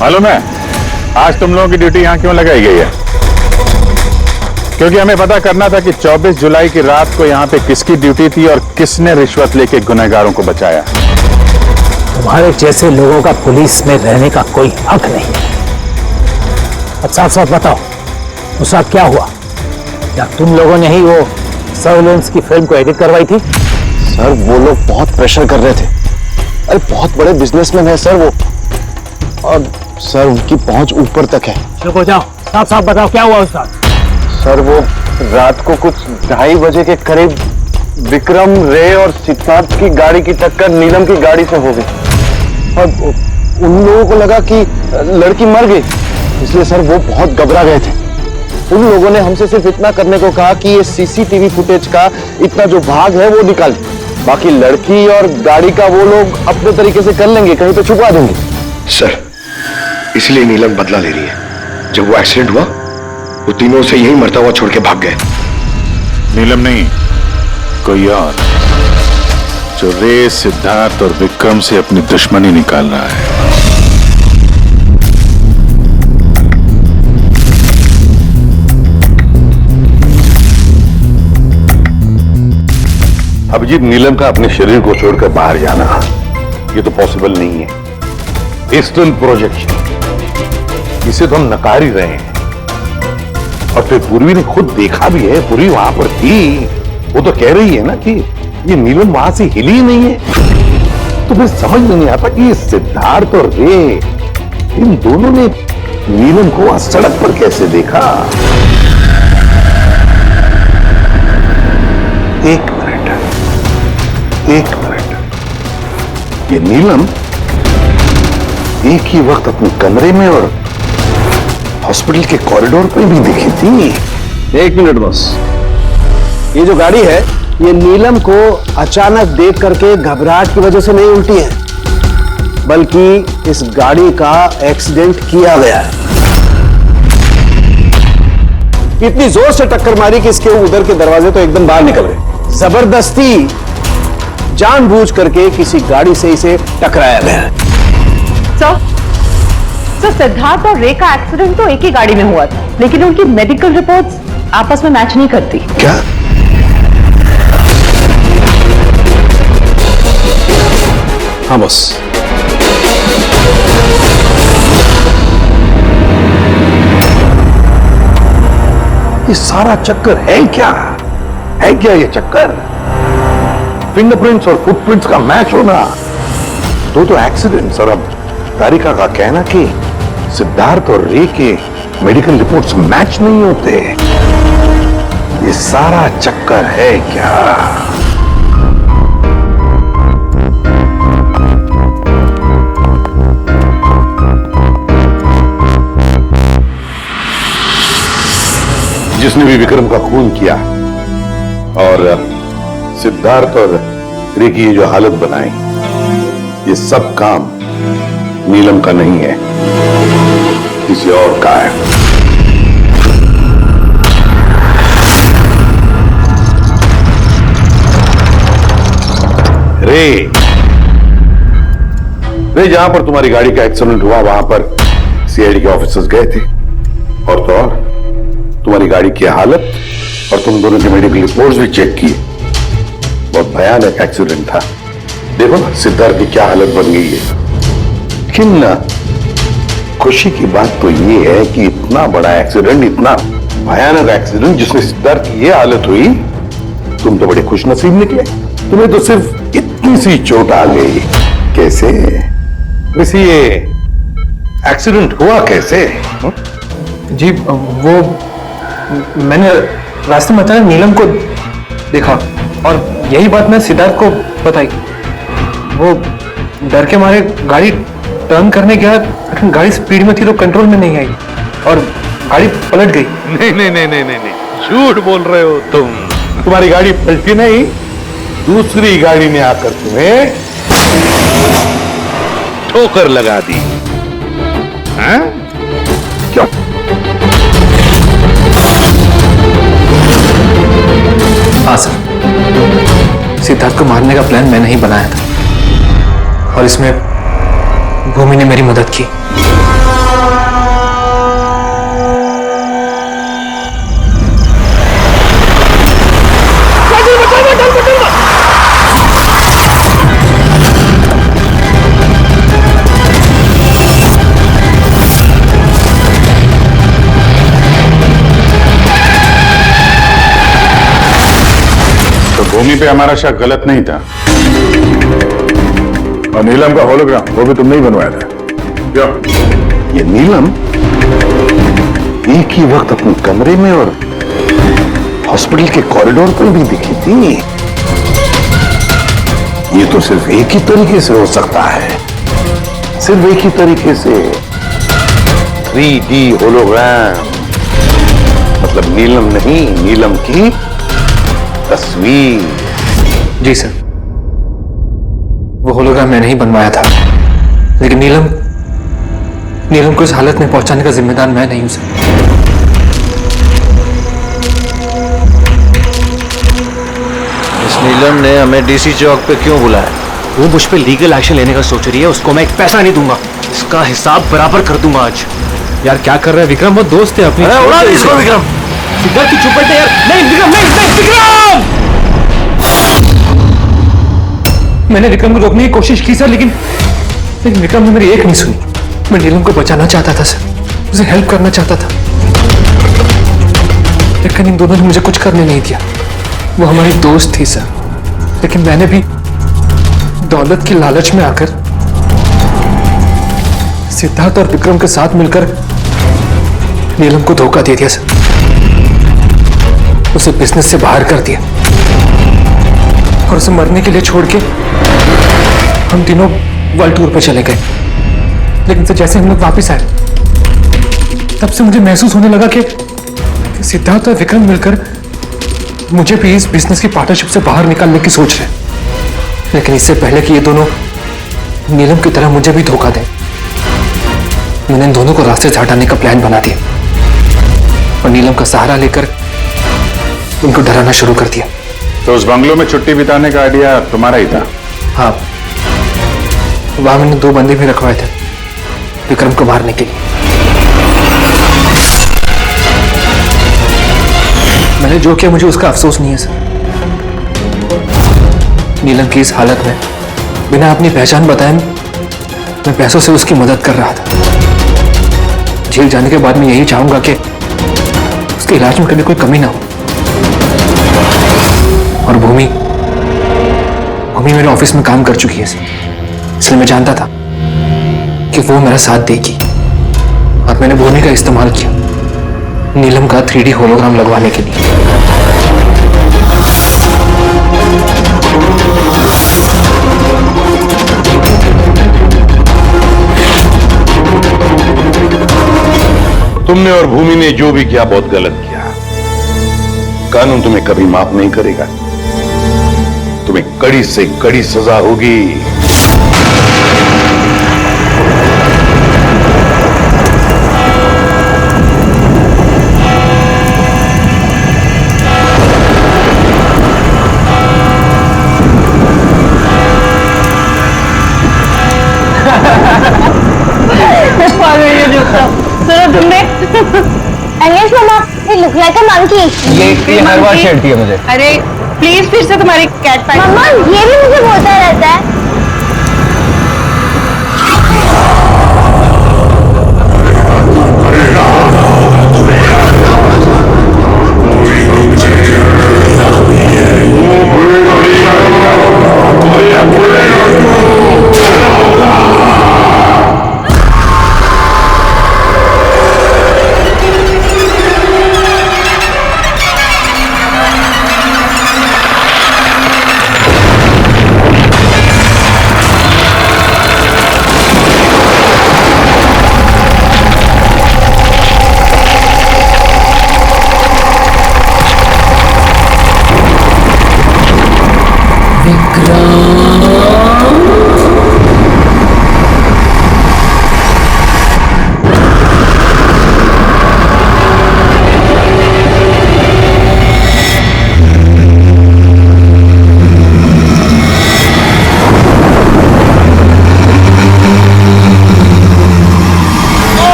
मालूम है आज तुम लोगों की ड्यूटी यहां क्यों लगाई गई है? क्योंकि हमें पता करना था कि 24 जुलाई की रात को यहां पे किसकी ड्यूटी थी और किसने रिश्वत लेके गुनहगारों को बचाया। तुम्हारे जैसे लोगों का पुलिस में रहने का कोई हक नहीं है। अब साफ साफ बताओ, उस रात क्या हुआ? क्या तुम लोगों ने ही वो सर्वेलेंस की फिल्म को एडिट करवाई थी? सर वो लोग बहुत प्रेशर कर रहे थे। अरे बहुत बड़े बिजनेसमैन है सर वो, और सर उनकी पहुंच ऊपर तक है। चुप हो जाओ, साफ साफ बताओ क्या हुआ उस रात? सर वो रात को कुछ 2:30 बजे के करीब विक्रम, रे और सिद्धार्थ की गाड़ी की टक्कर नीलम की गाड़ी से हो गई और उन लोगों को लगा कि लड़की मर गई, इसलिए सर वो बहुत घबरा गए थे। उन लोगों ने हमसे सिर्फ इतना करने को कहा कि ये सीसीटीवी फुटेज का इतना जो भाग है वो निकाल, बाकी लड़की और गाड़ी का वो लोग अपने तरीके से कर लेंगे, कहीं पे छुपा देंगे। सर इसलिए नीलम बदला ले रही है। जब वो एक्सीडेंट हुआ वो तीनों से यही मरता हुआ छोड़ के भाग गए। नीलम नहीं, कोई और जो रे, सिद्धार्थ और विक्रम से अपनी दुश्मनी निकाल रहा है। अभिजीत, नीलम का अपने शरीर को छोड़कर बाहर जाना ये तो पॉसिबल नहीं है। एस्ट्रल प्रोजेक्शन, इसे तो हम नकार ही रहे हैं। और फिर पूर्वी ने खुद देखा भी है, पूर्वी वहां पर थी, वो तो कह रही है ना कि ये नीलम वहां से हिली ही नहीं है। तो फिर समझ में नहीं आता कि ये सिद्धार्थ और रे, इन दोनों ने नीलम को वहां सड़क पर कैसे देखा। एक मिनट, ये नीलम एक ही वक्त अपने कमरे में और हॉस्पिटल के कॉरिडोर पे भी दिखी थी। एक मिनट बॉस, ये जो गाड़ी है ये नीलम को अचानक देख करके घबराहट की वजह से नहीं उल्टी है, बल्कि इस गाड़ी का एक्सीडेंट किया गया है। इतनी जोर से टक्कर मारी कि इसके उधर के दरवाजे तो एकदम बाहर निकल गए। जबरदस्ती जानबूझ करके किसी गाड़ी से इसे टकराया गया है। सर, सिद्धार्थ और रे का एक्सीडेंट तो एक ही गाड़ी में हुआ था, लेकिन उनकी मेडिकल रिपोर्ट्स आपस में मैच नहीं करती। क्या? हाँ बॉस, ये सारा चक्कर है क्या? है क्या ये चक्कर? फिंगरप्रिंट्स और फुटप्रिंट्स का मैच होना, तो एक्सीडेंट्स। और अब तारिका का कहना कि सिद्धार्थ और रे के मेडिकल रिपोर्ट्स मैच नहीं होते। ये सारा चक्कर है क्या? जिसने भी विक्रम का खून किया और सिद्धार्थ और रे की ये जो हालत बनाई, ये सब काम नीलम का नहीं है, किसी और का है। रे जहां पर तुम्हारी गाड़ी का एक्सीडेंट हुआ वहां पर सीआईडी के ऑफिसर्स गए थे, और तो और तुम्हारी गाड़ी की हालत और तुम दोनों के मेडिकल रिपोर्ट्स भी चेक किए। बहुत भयानक एक्सीडेंट था। देखो ना सिद्धार्थ की क्या हालत बन गई है। लेकिन खुशी की बात तो ये है कि इतना बड़ा एक्सीडेंट, इतना भयानक एक्सीडेंट जिसमें सिद्धार्थ की ये हालत हुई, तुम तो बड़े खुशनसीब निकले। तुम्हें तो सिर्फ इतनी सी चोट आ गई। कैसे? वैसे ये एक्सीडेंट हुआ कैसे? जी वो मैंने रास्ते में अचानक नीलम को देखा और यही बात मैं सिद्धार्थ को बताई। वो डर के मारे गाड़ी टर्न करने गया, लेकिन गाड़ी स्पीड में थी तो कंट्रोल में नहीं आई और गाड़ी पलट गई। नहीं, झूठ बोल रहे हो तुम। तुम्हारी गाड़ी पलटी नहीं, दूसरी गाड़ी ने आकर तुम्हें ठोकर लगा दी। हाँ? क्या? हाँ सर, सिद्धार्थ को मारने का प्लान मैंने ही बनाया था और इसमें भूमि ने मेरी मदद की। भूमि पे हमारा शक गलत नहीं था, और नीलम का होलोग्राम वो भी तुमने ही बनवाया था। क्या? ये नीलम एक ही वक्त अपने कमरे में और हॉस्पिटल के कॉरिडोर पर भी दिखी थी। ये तो सिर्फ एक ही तरीके से हो सकता है, सिर्फ एक ही तरीके से। 3D होलोग्राम, मतलब नीलम नहीं, नीलम की तस्वीर। जी सर, वो होलोग्राम मैंने ही बनवाया था, लेकिन नीलम को इस हालत में पहुंचाने का जिम्मेदार मैं नहीं हूं सर। इस नीलम ने हमें डीसी चौक पे क्यों बुलाया? वो मुझ पे लीगल एक्शन लेने का सोच रही है, उसको मैं एक पैसा नहीं दूंगा, इसका हिसाब बराबर कर दूंगा आज। यार क्या कर रहा है विक्रम, वो दोस्त है अपनी। अरे उड़ा दे इसको विक्रम। सिद्धार्थ की चुप बैठे यार। नहीं विक्रम, नहीं विक्रम। मैंने विक्रम को रोकने की कोशिश की सर, लेकिन विक्रम ने मेरी एक नहीं सुनी। मैं नीलम को बचाना चाहता था सर, उसे हेल्प करना चाहता था, लेकिन इन दोनों ने मुझे कुछ करने नहीं दिया। वो हमारी दोस्त थी सर, लेकिन मैंने भी दौलत की लालच में आकर सिद्धार्थ और विक्रम के साथ मिलकर नीलम को धोखा दे दिया सर, उसे बिजनेस से बाहर कर दिया और उसे मरने के लिए छोड़ के हम तीनों वर्ल्ड टूर पर चले गए। लेकिन सर जैसे हम लोग वापस आए, तब से मुझे महसूस होने लगा कि सिद्धार्थ और विक्रम मिलकर मुझे भी इस बिजनेस की पार्टनरशिप से बाहर निकालने की सोच रहे, लेकिन इससे पहले कि ये दोनों नीलम की तरह मुझे भी धोखा दें, मैंने इन दोनों को रास्ते से हटाने का प्लान बना दिया और नीलम का सहारा लेकर उनको डराना शुरू कर दिया। तो उस बंगलों में छुट्टी बिताने का आइडिया तुम्हारा ही था? हाँ, वहां मैंने 2 बंदे भी रखवाए थे विक्रम को मारने के लिए। मैंने जो किया मुझे उसका अफसोस नहीं है सर। नीलम की इस हालत में बिना अपनी पहचान बताए मैं पैसों से उसकी मदद कर रहा था। जेल जाने के बाद मैं यही चाहूंगा कि उसके इलाज में कभी कोई कमी ना हो। और भूमि मेरे ऑफिस में काम कर चुकी है सर, इसलिए मैं जानता था कि वो मेरा साथ देगी और मैंने भूमि का इस्तेमाल किया नीलम का 3D होलोग्राम लगवाने के लिए। तुमने और भूमि ने जो भी किया बहुत गलत किया। कानून तुम्हें कभी माफ नहीं करेगा, तुम्हें कड़ी से कड़ी सजा होगी। सुनो तुमने अंगेश मामा, ये लुक लाइक अ मंकी। ये हर बार छेड़ती है मुझे। अरे प्लीज फिर से तुम्हारी कैट फाइट। मामा ये भी मुझे बोलता रहता है।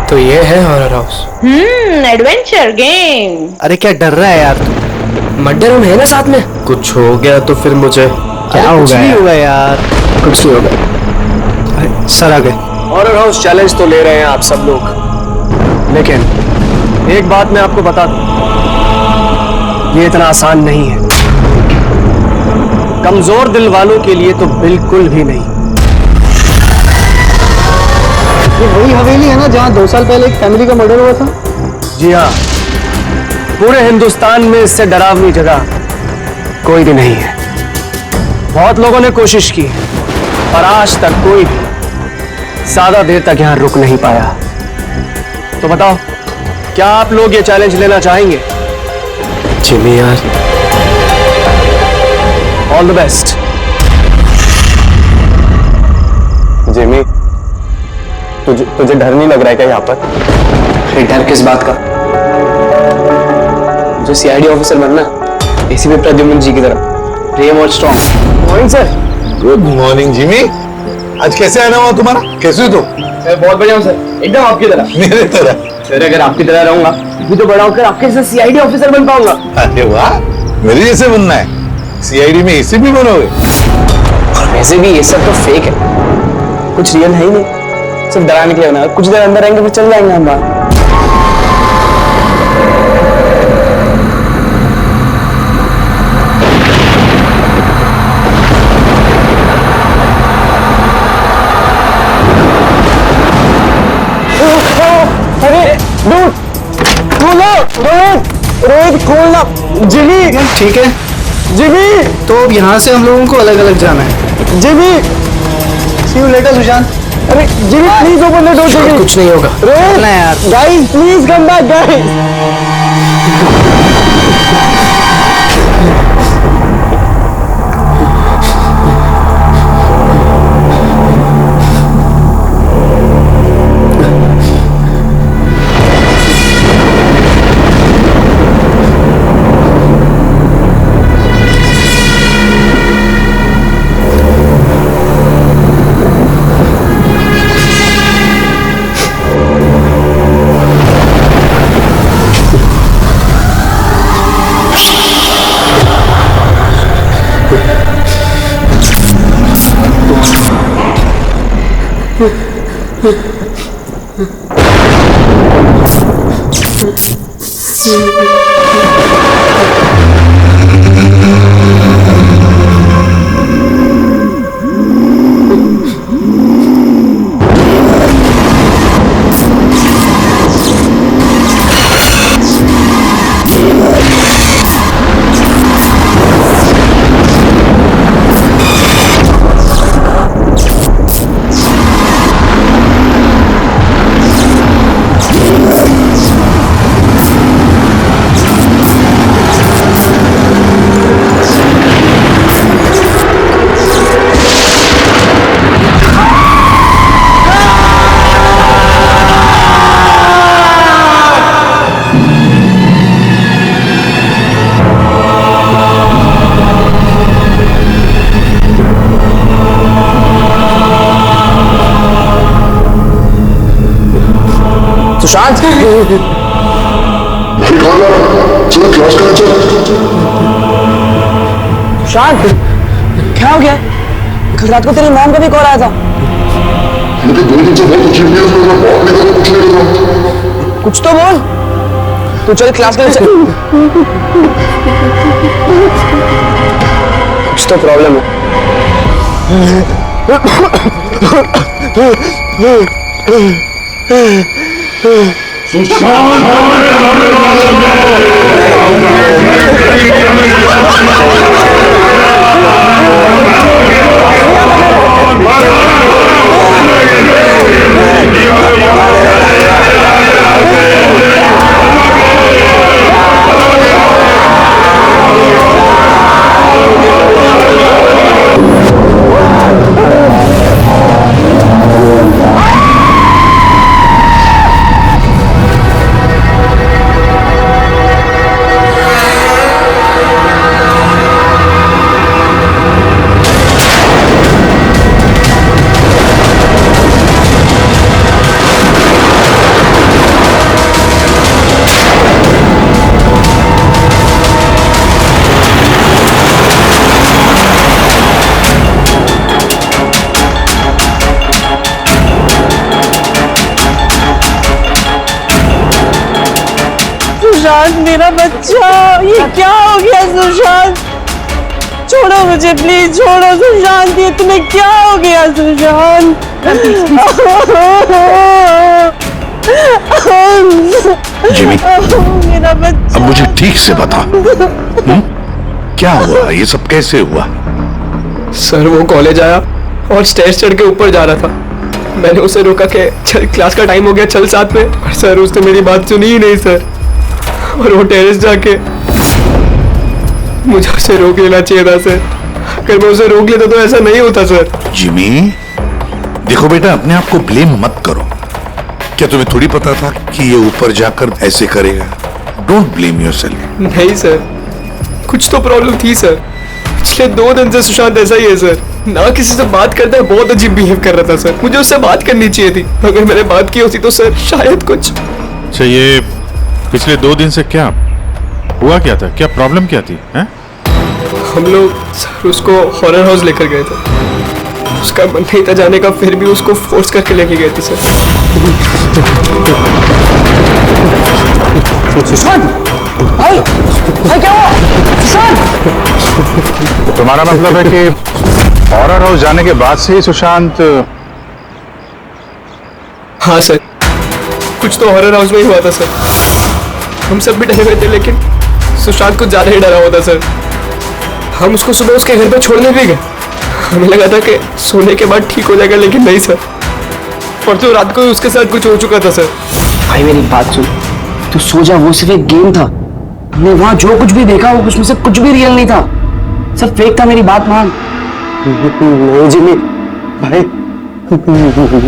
तो ये है हॉरर हाउस। Adventure game. अरे क्या डर रहा है यार तू? मर्डर हम है ना साथ में, कुछ हो गया तो फिर मुझे क्या होगा यार? कुछ नहीं होगा। सर आ गए। हॉरर हाउस चैलेंज तो ले रहे हैं आप सब लोग, लेकिन एक बात मैं आपको बता दूं, ये इतना आसान नहीं है। कमजोर दिल वालों के लिए तो बिल्कुल भी नहीं। ये वही हवेली है ना जहाँ 2 साल पहले एक फैमिली का मर्डर हुआ था? जी हाँ, पूरे हिंदुस्तान में इससे डरावनी जगह कोई भी नहीं है। बहुत लोगों ने कोशिश की पर आज तक कोई भी ज्यादा देर तक यहां रुक नहीं पाया। तो बताओ, क्या आप लोग ये चैलेंज लेना चाहेंगे? जिमी यार, ऑल द बेस्ट। जिमी, तुझे डर नहीं लग रहा है क्या यहाँ पर? डर किस बात का? मुझे सीआईडी ऑफिसर बनना, एसीपी प्रद्युम्न जी की तरह, रेम और strong. Morning sir. Good morning Jimmy. आज कैसे आना हुआ तुम्हारा? कैसे हो तुम? मैं बहुत बढ़िया हूँ सर, एकदम आपकी तरह। मेरे तरह? सर अगर आपकी तरह रहूंगा तो बड़ा होकर आपके जैसे सीआईडी ऑफिसर बन पाऊंगा। अरे वाह, मेरे जैसे बनना है। सीआईडी में एसीपी बनोगे? और वैसे भी ये सब तो फेक है, कुछ रियल है ही नहीं, सिर्फ डराने के लिए बना। कुछ देर अंदर रहेंगे फिर चल जाएंगे हम बाहर। रोहित खोलना। जिमी, ठीक है जिमी। तो अब यहाँ से हम लोगों को अलग अलग जाना है। Jimmy, see you later Sushant. अरे Jimmy please open the door. Jimmy, कुछ नहीं होगा। रोहित ना यार, guys please come back guys. Sushant, Sushant क्या हो गया? कल रात को तेरी मॉम का भी कॉल आया था। कुछ तो बोल। तू चल क्लास के लिए चल। कुछ तो प्रॉब्लम सुशांत मेरा बच्चा, ये क्या हो गया सुशांत? छोड़ो मुझे प्लीज, छोड़ो सुशांत, ये तुम्हें क्या हो गया सुशांत? जिमी, अब मुझे ठीक से बता, क्या हुआ? ये सब कैसे हुआ? सर वो कॉलेज आया और स्टेज चढ़ के ऊपर जा रहा था। मैंने उसे रोका कि चल क्लास का टाइम हो गया, चल साथ में। पर सर उसने मेरी बात सुनी ही नहीं सर, और वो टेरेस जाके मुझे उसे रोक लेना चाहिए था सर। अगर मैं उसे रोक लेता तो ऐसा नहीं होता सर। जिमी, देखो बेटा, अपने आप को ब्लेम मत करो। क्या तुम्हें थोड़ी पता था कि ये ऊपर जाकर ऐसे करेगा? Don't blame yourself. नहीं सर, कुछ तो प्रॉब्लम थी सर। पिछले 2 दिन से सुशांत ऐसा ही है सर, ना किसी से बात करता है, बहुत अजीब बिहेव कर रहा था सर। मुझे उससे बात करनी चाहिए थी, अगर मैंने बात की होती तो सर शायद कुछ। अच्छा, ये पिछले 2 दिन से क्या हुआ? क्या था? क्या प्रॉब्लम क्या थी? हैं? हम लोग सर उसको हॉरर हाउस लेकर गए थे। उसका मन नहीं था जाने का, फिर भी उसको फोर्स करके लेके गए थे सर। सुशांत, भाई, भाई क्या हुआ? सुशांत! तुम्हारा मतलब है कि हॉरर हाउस जाने के बाद से ही सुशांत? हाँ सर, कुछ तो हॉरर हाउस में ही हुआ था सर। हम सब भी डरे हुए थे, लेकिन सुशांत कुछ ज्यादा ही डरा हुआ था सर। हम उसको सुबह उसके घर पर छोड़ने भी गए। हमें लगा था कि सोने के बाद ठीक हो जाएगा, लेकिन नहीं सर। परसों रात को उसके साथ कुछ हो चुका था सर। भाई मेरी बात सुन, तू सो जा, वो सिर्फ एक गेम था। हमने वहां जो कुछ भी देखा वो उसमें से कुछ भी रियल नहीं था, सब फेक था। मेरी बात मान। नहीं जिमी, भाई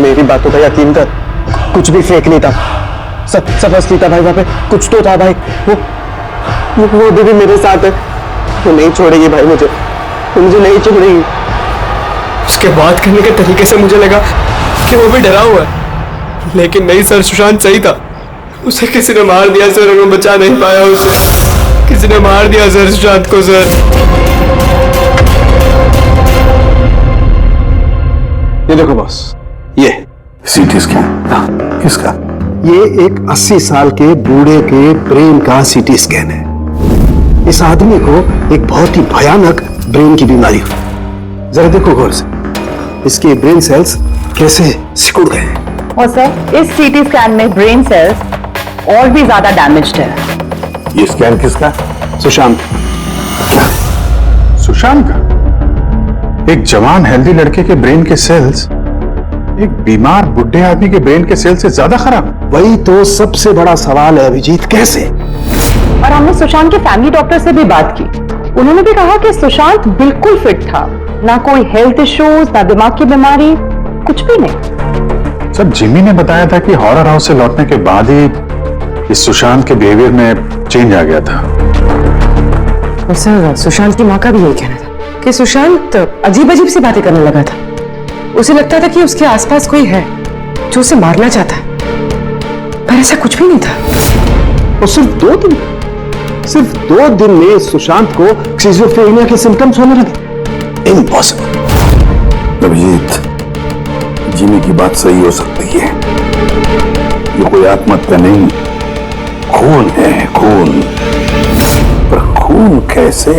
मेरी बातों का यकीन कर, कुछ भी फेक नहीं था, सब असली था भाई। वहां पे कुछ तो था भाई। वो भी मेरे साथ है, वो नहीं छोड़ेगी भाई मुझे नहीं छोड़ेगी। उसके बात करने के तरीके से मुझे लगा कि वो भी डरा हुआ है, लेकिन नहीं सर, सुशांत सही था। उसे किसी ने मार दिया सर, और मैं बचा नहीं पाया उसे। किसी ने मार दिया सर सुशांत को सर। ये देखो बॉस, ये सीटी स्कैन किसका? ये एक 80 साल के बूढ़े के ब्रेन का सीटी स्कैन है। इस आदमी को एक बहुत ही भयानक ब्रेन की बीमारी हुई। जरा देखो गौर से, इसके ब्रेन सेल्स कैसे सिकुड़ गए। और सर, इस सीटी स्कैन में ब्रेन सेल्स और भी ज्यादा डैमेज्ड है। ये स्कैन किसका? सुशांत। सुशांत का? एक जवान हेल्दी लड़के के ब्रेन के सेल्स एक बीमार बुढ़े आदमी के ब्रेन के सेल से ज्यादा खराब? वही तो सबसे बड़ा सवाल है अभिजीत, कैसे? और हमने सुशांत के फैमिली डॉक्टर से भी बात की। उन्होंने भी कहा कि सुशांत बिल्कुल फिट था, ना कोई हेल्थ इश्यूज, ना दिमाग की बीमारी, कुछ भी नहीं। सर, जिमी ने बताया था कि हॉरर हाउस से लौटने के बाद ही इस सुशांत के बिहेवियर में चेंज आ गया था। सर, सुशांत की माँ का भी यही कहना था कि सुशांत अजीब अजीब सी बातें करने लगा था। उसे लगता था कि उसके आसपास कोई है जो उसे मारना चाहता है, पर ऐसा कुछ भी नहीं था। और सिर्फ 2 दिन में सुशांत को स्किज़ोफ्रेनिया के सिम्टम्स होने लगे। इम्पॉसिबल। अभिजीत, जिमी की बात सही हो सकती है। ये कोई आत्महत्या नहीं, खून है, खून। पर खून कैसे?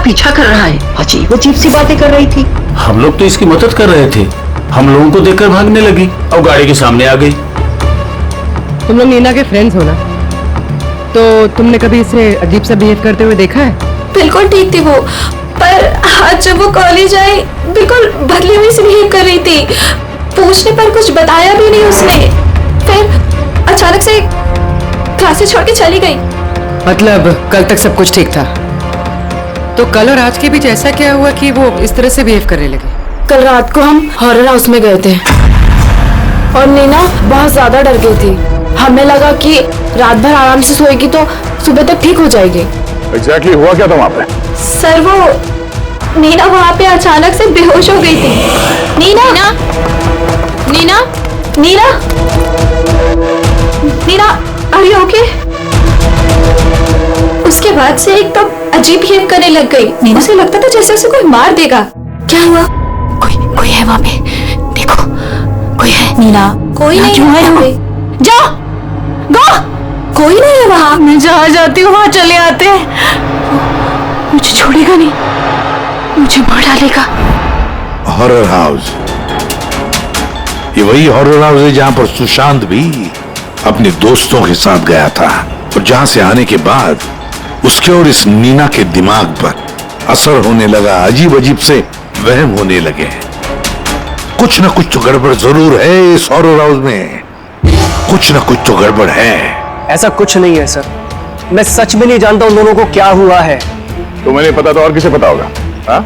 पीछा कर रहा है, अजीब अजीब सी बातें कर रही थी। हम लोग तो इसकी मदद कर रहे थे, हम लोगों को देखकर भागने लगी और गाड़ी के सामने आ गई। तुम लोग नीना के फ्रेंड्स हो ना, तो तुमने कभी इसे अजीब सा बिहेव करते हुए देखा है? बिल्कुल ठीक थी वो, पर आज जब वो कॉलेज आई बिल्कुल बदली हुई सी बिहेव कर रही थी। पूछने पर कुछ बताया भी नहीं उसने, फिर अचानक से क्लासेस छोड़ के चली गई। मतलब कल तक सब कुछ ठीक था, तो कल और आज के बीच ऐसा क्या हुआ कि वो इस तरह से बिहेव करने लगे? कल रात को हम हॉरर हाउस में गए थे और नीना बहुत ज्यादा डर गई थी। हमें लगा कि रात भर आराम से सोएगी तो सुबह तक ठीक हो जाएगी। एग्जैक्टली हुआ क्या था वहाँ पे? सर वो नीना वहाँ पे अचानक से बेहोश हो गई थी। Neena Neena Neena Neena are you okay? उसके बाद से एकदम अजीब बिहेव करने लग गई। नीना से लगता था जैसे उसे कोई मार देगा। क्या हुआ? कोई है वहाँ पे, देखो कोई है। नीना कोई नहीं है वहाँ पे। जाओ गो, कोई नहीं है वहाँ। मैं जहाँ जाती हूँ वहाँ चले आते हैं। मुझे छोड़ेगा नहीं, मुझे मार डालेगा। हॉरर हाउस, ये वही हॉरर हाउस है जहां पर सुशांत भी अपने दोस्तों के साथ गया था और जहां से आने के बाद उसके और इस नीना के दिमाग पर असर होने लगा। अजीब अजीब से वहम होने लगे। कुछ ना कुछ तो गड़बड़ जरूर है इस हॉरर हाउस में, कुछ ना कुछ तो गड़बड़ है। ऐसा कुछ नहीं है सर, मैं सच में नहीं जानता उन दोनों को क्या हुआ है। तुम्हें नहीं पता तो और किसे पता होगा? हाँ?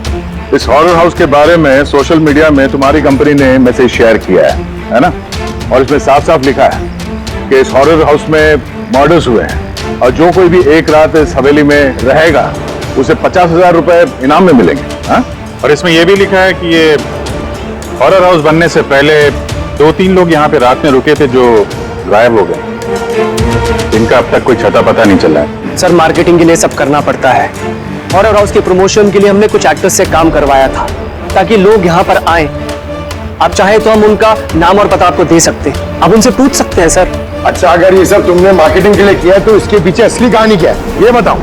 इस हॉरर हाउस के बारे में सोशल मीडिया में तुम्हारी कंपनी ने मैसेज शेयर किया है ना? और इसमें साफ साफ लिखा है कि इस हॉरर हाउस में मर्डर्स हुए हैं और जो कोई भी एक रात इस हवेली में रहेगा उसे 50,000 रुपए इनाम में मिलेंगे। हाँ? और इसमें यह भी लिखा है कि ये हॉरर हाउस बनने से पहले 2-3 लोग यहाँ पे रात में रुके थे जो गायब हो गए। इनका अब तक कोई छता पता नहीं चला है। सर मार्केटिंग के लिए सब करना पड़ता है। हॉरर हाउस के प्रमोशन के लिए हमने कुछ एक्टर्स से काम करवाया था ताकि लोग यहाँ पर आए। आप चाहे तो हम उनका नाम और पता आपको दे सकते हैं, आप उनसे पूछ सकते हैं सर। अच्छा, अगर ये सब तुमने मार्केटिंग के लिए किया है तो इसके पीछे असली कहानी क्या है ये बताओ।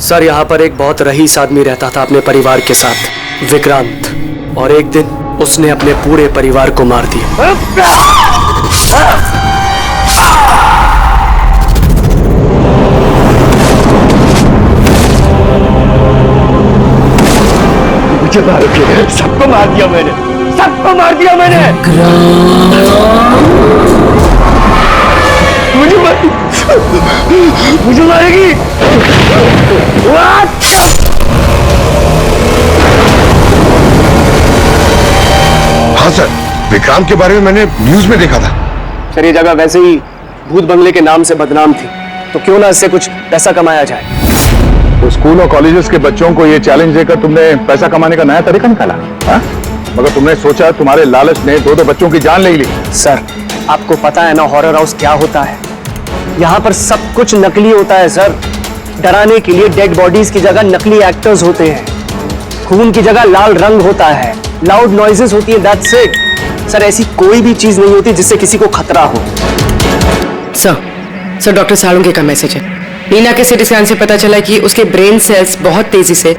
सर यहाँ पर एक बहुत रईस आदमी रहता था अपने परिवार के साथ, विक्रांत, और एक दिन उसने अपने पूरे परिवार को मार दिया। मुझे मारो, सबको मार दिया मैंने, सबको मार दिया मैंने। मुझे मारेगी। हाँ सर, विक्रांत के बारे में मैंने न्यूज में देखा था। सर ये जगह वैसे ही भूत बंगले के नाम से बदनाम थी, तो क्यों ना इससे कुछ पैसा कमाया जाए। तो स्कूल और कॉलेजेस के बच्चों को ये चैलेंज देकर तुमने पैसा कमाने का नया तरीका निकाला। हाँ? मगर तुमने सोचा तुम्हारे लालच ने 2 बच्चों की जान ले ली। सर आपको पता है ना हॉरर हाउस क्या होता है? यहाँ पर सब कुछ नकली होता है सर। डराने के लिए डेड बॉडीज की जगह नकली एक्टर्स होते हैं, खून की जगह लाल रंग होता है, लाउड नॉइजेस होती है, दैट्स इट। सर ऐसी कोई भी चीज नहीं होती जिससे किसी को खतरा हो। सर डॉक्टर सालुंके का मैसेज है। नीना के सीटी स्कैन से पता चला कि उसके ब्रेन सेल्स बहुत तेजी से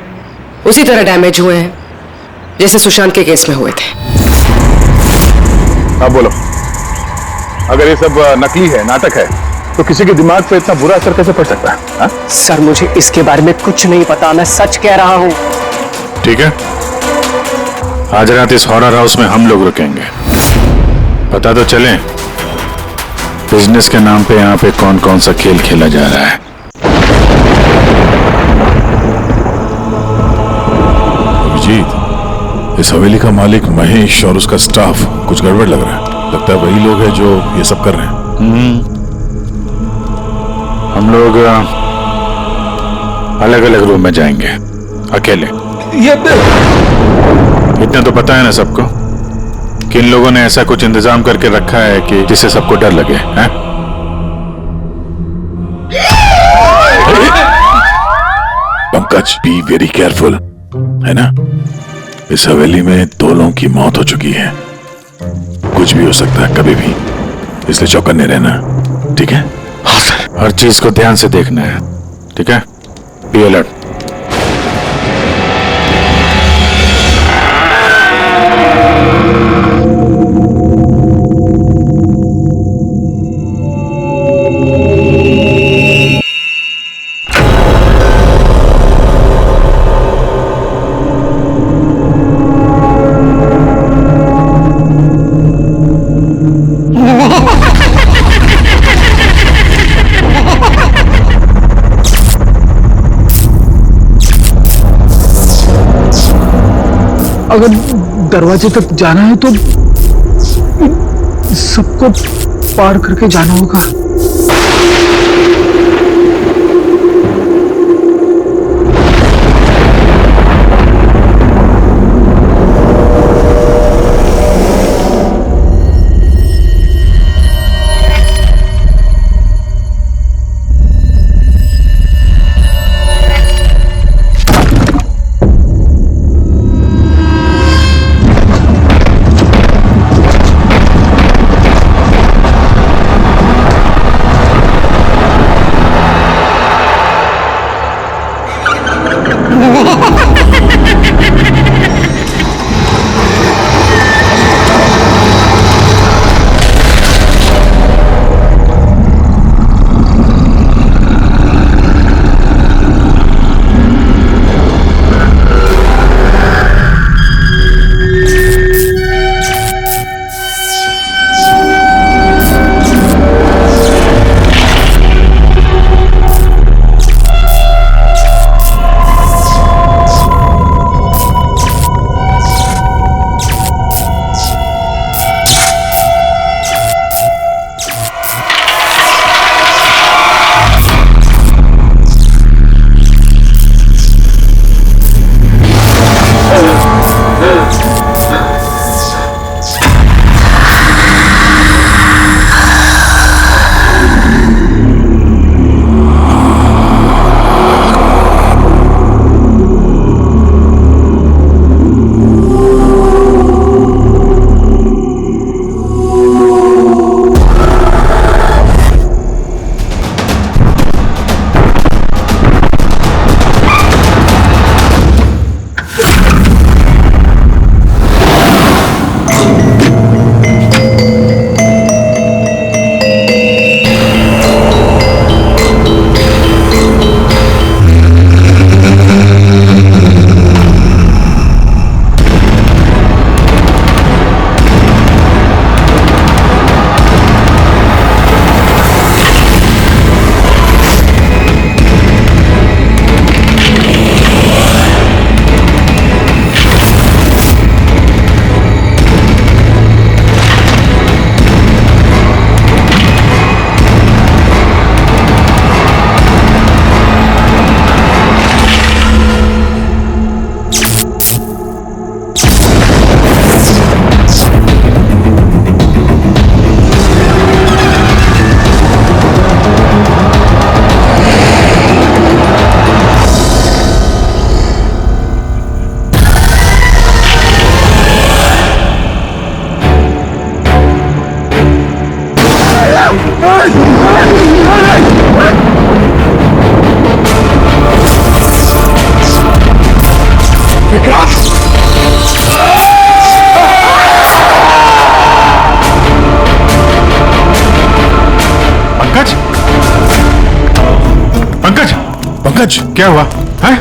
उसी तरह डैमेज हुए हैं जैसे सुशांत के केस में हुए थे। अब बोलो, अगर ये सब नकली है, नाटक है, तो किसी के दिमाग पे इतना बुरा असर कैसे पड़ सकता है? हा? सर मुझे इसके बारे में कुछ नहीं पता, मैं सच कह रहा हूँ। ठीक है, आज रात इस हॉरर हाउस में हम लोग रुकेंगे। पता तो चले बिजनेस के नाम पे यहाँ पे कौन कौन सा खेल खेला जा रहा है। अभिजीत, इस हवेली का मालिक महेश और उसका स्टाफ कुछ गड़बड़ लग रहा है। लगता है वही लोग हैं जो ये सब कर रहे हैं। हम लोग अलग अलग रूम में जाएंगे, अकेले। इतना तो पता है ना सबको कि इन लोगों ने ऐसा कुछ इंतजाम करके रखा है कि जिससे सबको डर लगे। हैं? पंकज, बी वेरी केयरफुल, है ना? इस हवेली में 2 लोगों की मौत हो चुकी है, कुछ भी हो सकता है कभी भी, इसलिए चौकन्ने रहना, ठीक है? हाँ सर। हर चीज को ध्यान से देखना है, ठीक है? Be alert. अगर दरवाजे तक जाना है तो सबको पार करके जाना होगा। पंकज क्या हुआ है?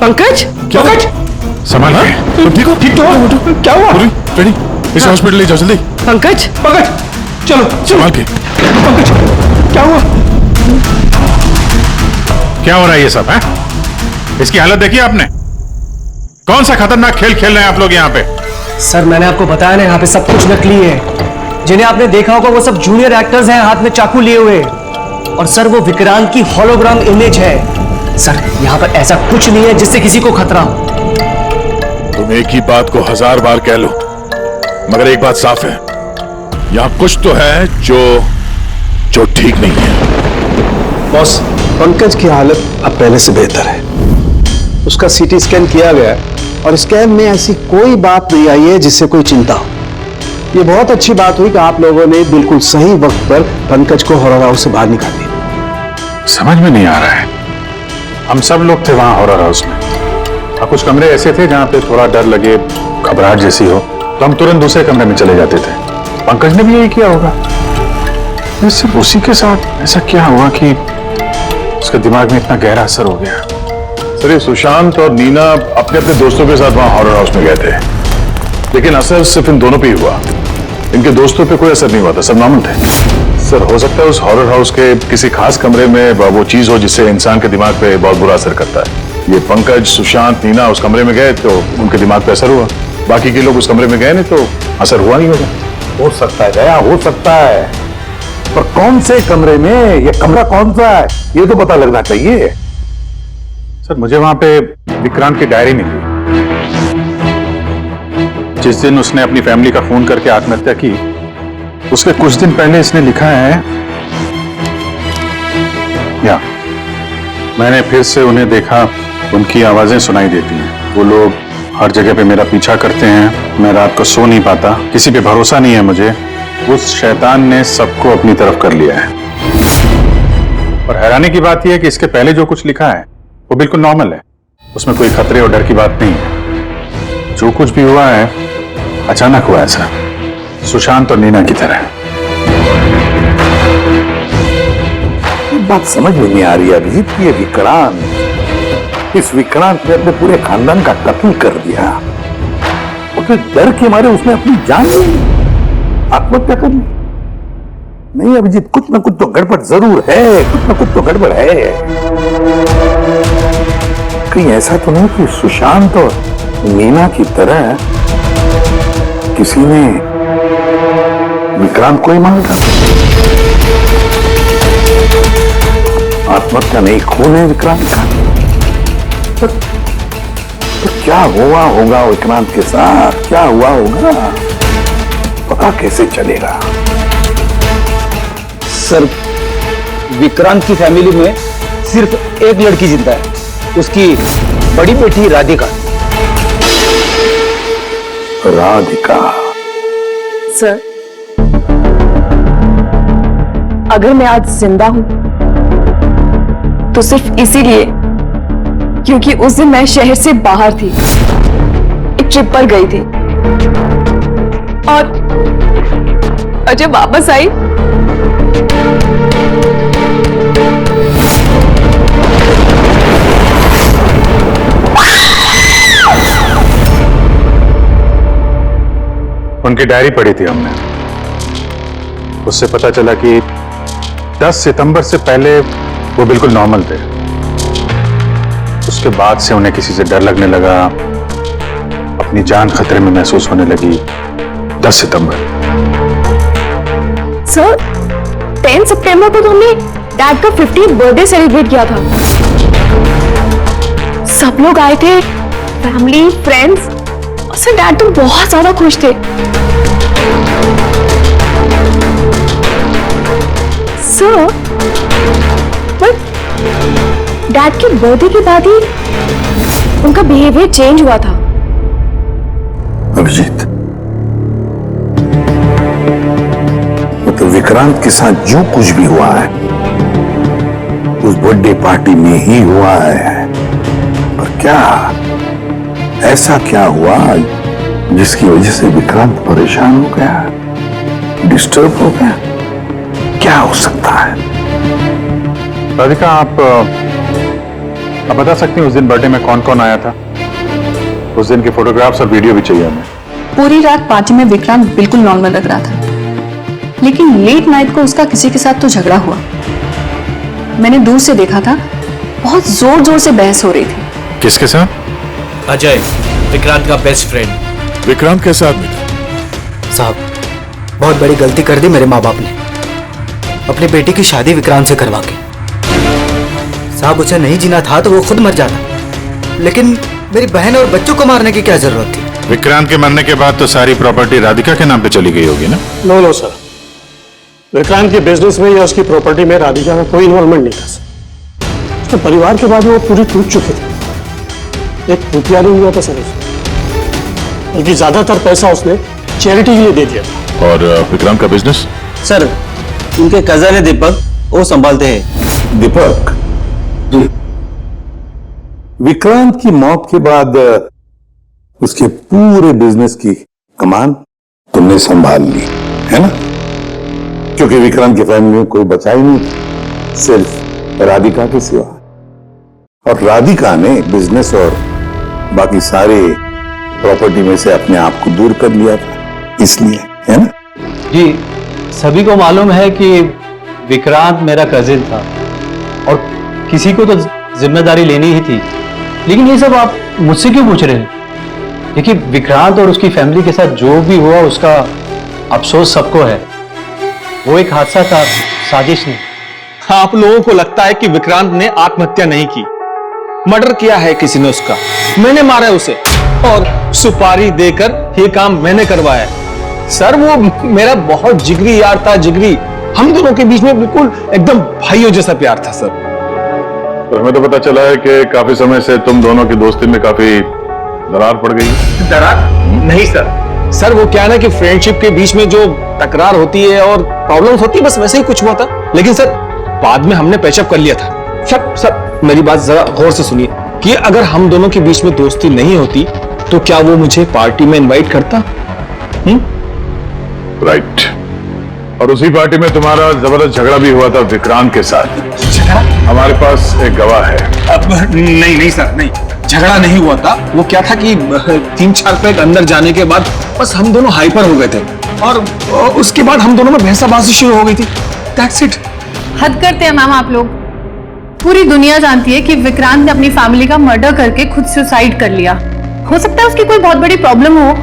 पंकज क्या पंकज संभाल के तुम ठीक हो? ठीक तो हो? क्या हुआ? रेडी इसे हॉस्पिटल ले जाओ जल्दी। पंकज पंकज चलो संभाल के। पंकज क्या हुआ? क्या हो रहा है ये सब है? इसकी हालत देखी आपने? कौन सा खतरनाक खेल खेल रहे हैं आप लोग यहाँ पे? सर मैंने आपको बताया ना यहाँ पे सब कुछ नकली है। जिन्हें आपने देखा होगा वो सब जूनियर एक्टर्स हैं हाथ में चाकू लिए हुए। और सर वो विक्रांत की होलोग्राम इमेज है। सर यहाँ पर ऐसा कुछ नहीं है जिससे किसी को खतरा हो। तुम एक ही बात को 1000 बार कह लो, मगर एक बात साफ है, यहाँ कुछ तो है जो ठीक नहीं है। बॉस पंकज की हालत अब पहले से बेहतर है। उसका सीटी स्कैन किया गया है और स्कैन में ऐसी कोई बात नहीं आई है जिससे कोई चिंता हो। ये बहुत अच्छी बात हुई कि आप लोगों ने बिल्कुल सही वक्त पर पंकज को हॉरर हाउस से बाहर निकाल दिया। समझ में नहीं आ रहा है, हम सब लोग थे वहां हॉरर हाउस में और कुछ कमरे ऐसे थे जहां पे थोड़ा डर लगे, घबराहट जैसी हो तो हम तुरंत दूसरे कमरे में चले जाते थे। पंकज ने भी यही किया होगा। सिर्फ उसी के साथ ऐसा क्या हुआ कि उसके दिमाग में इतना गहरा असर हो गया? सर ये सुशांत और नीना अपने अपने दोस्तों के साथ वहां हॉरर हाउस में गए थे, लेकिन असर सिर्फ इन दोनों पे ही हुआ। इनके दोस्तों पे कोई असर नहीं हुआ था, सब नॉर्मल थे। सर हो सकता है उस हॉरर हाउस के किसी खास कमरे में वो चीज हो जिससे इंसान के दिमाग पे बहुत बुरा असर करता है। ये पंकज, सुशांत, नीना उस कमरे में गए तो उनके दिमाग पे असर हुआ। बाकी के लोग उस कमरे में गए नहीं तो असर हुआ नहीं होगा। हो सकता है दया, हो सकता है, पर कौन से कमरे में, ये कमरा कौन सा है, ये तो पता लगना चाहिए। सर मुझे वहां पे विक्रांत की डायरी मिली। जिस दिन उसने अपनी फैमिली का खून करके आत्महत्या की, उसके कुछ दिन पहले इसने लिखा है, या मैंने फिर से उन्हें देखा, उनकी आवाजें सुनाई देती हैं। वो लोग हर जगह पे मेरा पीछा करते हैं, मैं रात को सो नहीं पाता, किसी पे भरोसा नहीं है मुझे। उस शैतान ने सबको अपनी तरफ कर लिया है। और हैरानी की बात यह है कि इसके पहले जो कुछ लिखा है वो बिल्कुल नॉर्मल है, उसमें कोई खतरे और डर की बात नहीं है। जो कुछ भी हुआ है अचानक हुआ है सर, सुशांत और नीना की तरह। बात समझ में नहीं आ रही अभिजीत की, ये विक्रांत, इस विक्रांत ने अपने पूरे खानदान का कत्ल कर दिया और फिर डर के मारे उसने अपनी जान ली, आत्महत्या कर ली। नहीं अभिजीत, कुछ ना कुछ तो गड़बड़ जरूर है, कुछ ना कुछ तो गड़बड़ है। कहीं ऐसा तो नहीं कि सुशांत और नीना की तरह किसी ने विक्रांत को ही मार डाला? आत्महत्या नहीं, खून है विक्रांत का। तो क्या हुआ होगा विक्रांत के साथ, क्या हुआ होगा, पता कैसे चलेगा? सर, विक्रांत की फैमिली में सिर्फ एक लड़की जिंदा है, उसकी बड़ी बेटी राधिका। राधिका? सर, अगर मैं आज जिंदा हूं तो सिर्फ इसीलिए क्योंकि उस दिन मैं शहर से बाहर थी, एक ट्रिप पर गई थी और जब वापस आई उनकी डायरी पढ़ी थी हमने, उससे पता चला कि 10 सितंबर से पहले वो बिल्कुल नॉर्मल थे। उसके बाद से उन्हें किसी से डर लगने लगा, अपनी जान खतरे में महसूस होने लगी। 10 सितंबर। सर, 10 सितंबर को तो हमने डैड का 50th बर्थडे सेलिब्रेट किया था। सब लोग आए थे, फैमिली, फ्रेंड्स, और सर डैड तो बहुत ज्यादा खुश थे। सर, डैड के बर्थडे के बाद ही उनका बिहेवियर चेंज हुआ था। अभिजीत, मतलब विक्रांत के साथ जो कुछ भी हुआ है उस बर्थडे पार्टी में ही हुआ है, पर क्या ऐसा क्या हुआ जिसकी वजह से विक्रांत परेशान हो गया, डिस्टर्ब हो गया? क्या हो सकता है? राधिका, आप बता सकती हैं उस दिन बर्थडे में कौन कौन आया था? उस दिन के फोटोग्राफ्स और वीडियो भी चाहिए हमें। पूरी रात पार्टी में विक्रांत बिल्कुल नॉर्मल लग रहा था, लेकिन लेट नाइट को उसका किसी के साथ तो झगड़ा हुआ। मैंने दूर से देखा था, बहुत जोर जोर से बहस हो रही थी। किसके साथ? अजय, विक्रांत का बेस्ट फ्रेंड। विक्रांत कैसा आदमी था? साहब, बहुत बड़ी गलती कर दी मेरे माँ बाप ने, अपनी बेटी की शादी विक्रांत से करवा के। साहब, उसे नहीं जीना था तो वो खुद मर जाता, लेकिन मेरी बहन और बच्चों को मारने की क्या जरूरत थी? विक्रांत के मरने के बाद तो सारी प्रॉपर्टी राधिका के नाम पे चली गई होगी ना? नो सर, विक्रांत के बिजनेस में या उसकी प्रॉपर्टी में राधिका का कोई इन्वॉल्वमेंट नहीं था। उसके परिवार के बाद वो पूरी टूट चुके थे, एक रुपया नहीं हुआ था सर, बल्कि ज्यादातर पैसा उसने चैरिटी के लिए दे दिया था। और विक्रांत का बिजनेस? सर, उनके कजन है दीपक, वो संभालते हैं। दीपक जी, विक्रांत की मौत के बाद उसके पूरे बिजनेस की कमान तुमने संभाल ली है ना? क्योंकि विक्रांत की फैमिली में कोई बचा ही नहीं, सिर्फ राधिका के सिवा। और राधिका ने बिजनेस और बाकी सारे प्रॉपर्टी में से अपने आप को दूर कर लिया था, इसलिए, है ना? जी, सभी को मालूम है कि विक्रांत मेरा कजिन था और किसी को तो जिम्मेदारी लेनी ही थी, लेकिन ये सब आप मुझसे क्यों पूछ रहे हैं? देखिए, विक्रांत और उसकी फैमिली के साथ जो भी हुआ उसका अफसोस सबको है। वो एक हादसा था, साजिश नहीं। आप लोगों को लगता है कि विक्रांत ने आत्महत्या नहीं की, मर्डर किया है किसी ने उसका। मैंने मारा है उसे और सुपारी देकर ये काम मैंने करवाया है। सर वो मेरा बहुत जिगरी यार था, जिगरी। हम दोनों के बीच में बिल्कुल एकदम भाइयों जैसा प्यार था सर। तो हमें तो पता चला है कि काफी समय से तुम दोनों की दोस्ती में काफी दरार पड़ गई। दरार नहीं सर। सर वो क्या है ना कि फ्रेंडशिप के बीच में जो तकरार होती है और प्रॉब्लम्स होती है, बस वैसे ही कुछ हुआ था। लेकिन सर बाद में हमने पैचअप कर लिया था। सर मेरी बात जरा गौर से सुनिए कि अगर हम दोनों के बीच में दोस्ती नहीं होती तो क्या वो मुझे पार्टी में इनवाइट करता? राइट। और उसी पार्टी में तुम्हारा जबरदस्त झगड़ा भी हुआ था विक्रांत के साथ। झगड़ा? हमारे पास एक गवाह है। अब नहीं सर, नहीं, झगड़ा नहीं हुआ था। वो क्या था कि 3-4 पैक अंदर जाने के बाद बस हम दोनों हाइपर हो गए थे और उसके बाद हम दोनों में बहसाबाजी शुरू हो गई थी। That's it. हद करते हैं मैम आप लोग। पूरी दुनिया जानती है कि विक्रांत ने अपनी फैमिली का मर्डर करके खुद सुसाइड कर लिया। हो सकता है उसकी कोई बहुत बड़ी प्रॉब्लम हो।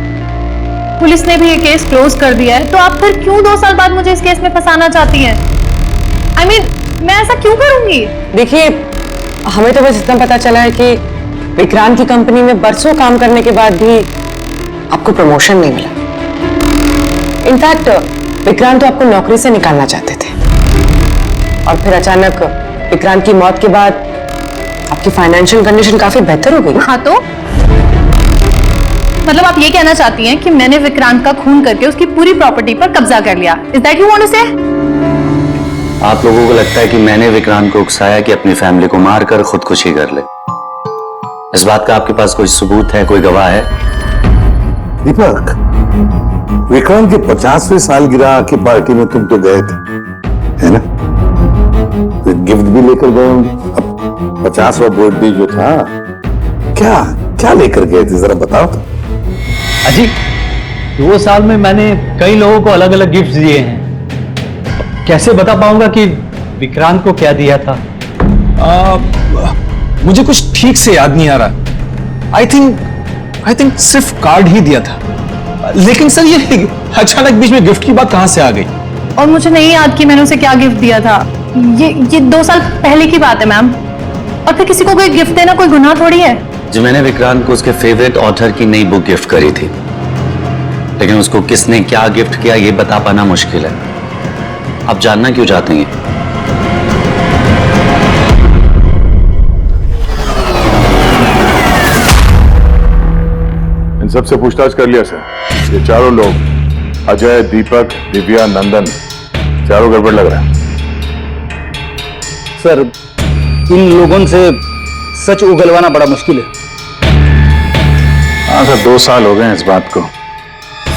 पुलिस ने भी ये केस क्लोज कर दिया है, तो आप फिर क्यों 2 साल बाद मुझे इस केस में फंसाना चाहती हैं? I mean, मैं ऐसा क्यों करूंगी? देखिए, हमें तो बस इतना पता चला है कि विक्रांत की कंपनी में बरसों काम करने के बाद भी आपको प्रमोशन नहीं मिला। इनफैक्ट विक्रांत तो आपको नौकरी से निकालना चाहते थे और फिर अचानक विक्रांत की मौत के बाद आपकी फाइनेंशियल कंडीशन काफी बेहतर हो गई। हाँ तो मतलब आप ये कहना चाहती हैं कि मैंने विक्रांत का खून करके उसकी पूरी प्रॉपर्टी पर कब्जा कर लिया? Is that you want to say? आप लोगों को लगता है कि मैंने विक्रांत को उकसाया कि अपनी फैमिली को मारकर खुदकुशी कर ले। इस बात का आपके पास कोई सबूत है, कोई गवाह है? दीपक, विक्रांत के 50वें सालगिरह की पार्टी में तुम तो गए थे, है ना? तो गिफ्ट भी लेकर गए होंगे। अब 50वां बर्थडे जो था, क्या क्या लेकर गए थे, जरा बताओ तो। अजी, 2 साल में मैंने कई लोगों को अलग अलग गिफ्ट दिए हैं। कैसे बता पाऊंगा कि विक्रांत को क्या दिया था? मुझे कुछ ठीक से याद नहीं आ रहा। आई थिंक सिर्फ कार्ड ही दिया था। लेकिन सर ये अचानक बीच में गिफ्ट की बात कहां से आ गई? और मुझे नहीं याद कि मैंने उसे क्या गिफ्ट दिया था। ये 2 साल पहले की बात है मैम। और फिर किसी को कोई गिफ्ट देना कोई गुनाह थोड़ी है। जो मैंने विक्रांत को उसके फेवरेट ऑथर की नई बुक गिफ्ट करी थी, लेकिन उसको किसने क्या गिफ्ट किया ये बता पाना मुश्किल है। आप जानना क्यों चाहते हैं? इन सबसे पूछताछ कर लिया सर। ये चारों लोग, अजय, दीपक, दिव्या, नंदन, चारों गड़बड़ लग रहा है। सर, इन लोगों से सच उगलवाना बड़ा मुश्किल है। हाँ सर, 2 साल हो गए हैं इस बात को।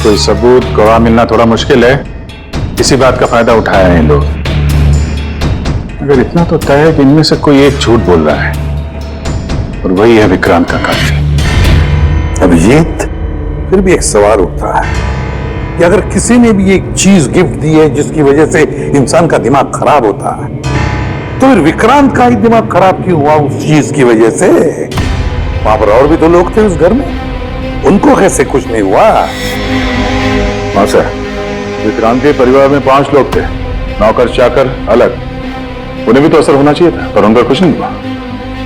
कोई सबूत, गवाह मिलना थोड़ा मुश्किल है। इसी बात का फायदा उठाया है इन लोग। अगर इतना तो तय है कि इनमें से कोई एक झूठ बोल रहा है और वही है विक्रांत का कातिल। अभिजीत, फिर भी एक सवाल उठता है कि अगर किसी ने भी एक चीज गिफ्ट दी है जिसकी वजह से इंसान का दिमाग खराब होता है, तो फिर विक्रांत का ही दिमाग खराब क्यों हुआ उस चीज की वजह से? वहां पर और भी तो लोग थे उस घर में, उनको कैसे कुछ नहीं हुआ? हाँ सर, विक्रांत के परिवार में 5 लोग थे, नौकर चाकर अलग। उन्हें भी तो असर होना चाहिए था, पर उनका कुछ नहीं हुआ।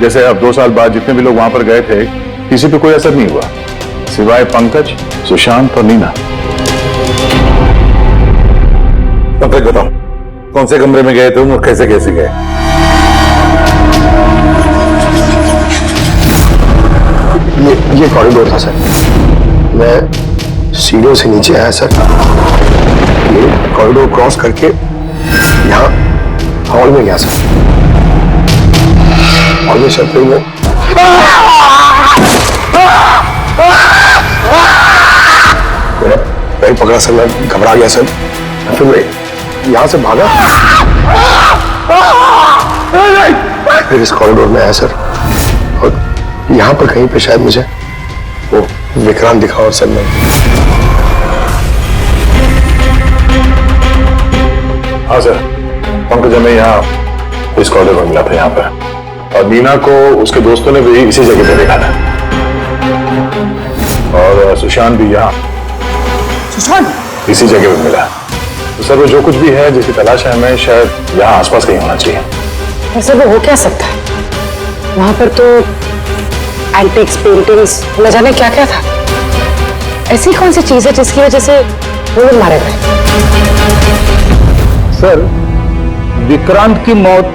जैसे अब 2 साल बाद जितने भी लोग वहां पर गए थे, किसी पे कोई असर नहीं हुआ, सिवाय पंकज, सुशांत और नीना। पंकज बताओ, कौन से कमरे में गए थे और कैसे कैसे गए? ये कॉरिडोर था सर। मैं सीढ़ियों से नीचे आया सर। ये कॉरिडोर क्रॉस करके यहाँ हॉल में गया सर। हॉल में चलते हुए मेरा पैर पकड़ा सर, मैं घबरा गया सर। फिर मैं यहाँ से भागा, फिर इस कॉरिडोर में आया सर और यहाँ पर कहीं पे शायद मुझे वो विक्रांत दिखा। और सर मैं हाँ सर, पंकज हमें यहाँ इस कॉरिडोर में मिला था यहाँ पर, और नीना को उसके दोस्तों ने भी इसी जगह पे देखा था। और और सुशांत भी यहाँ सुशांत इसी जगह पे मिला। तो सर वो जो कुछ भी है जिसकी तलाश है हमें, शायद यहाँ आसपास कहीं होना चाहिए। वैसे वो हो क्या सकता है? वहां पर तो एंटीक्स, पेंटिंग्स, न जाने क्या क्या था। ऐसी कौन सी चीज है जिसकी वजह से वो लोग मारे गए? सर, विक्रांत की मौत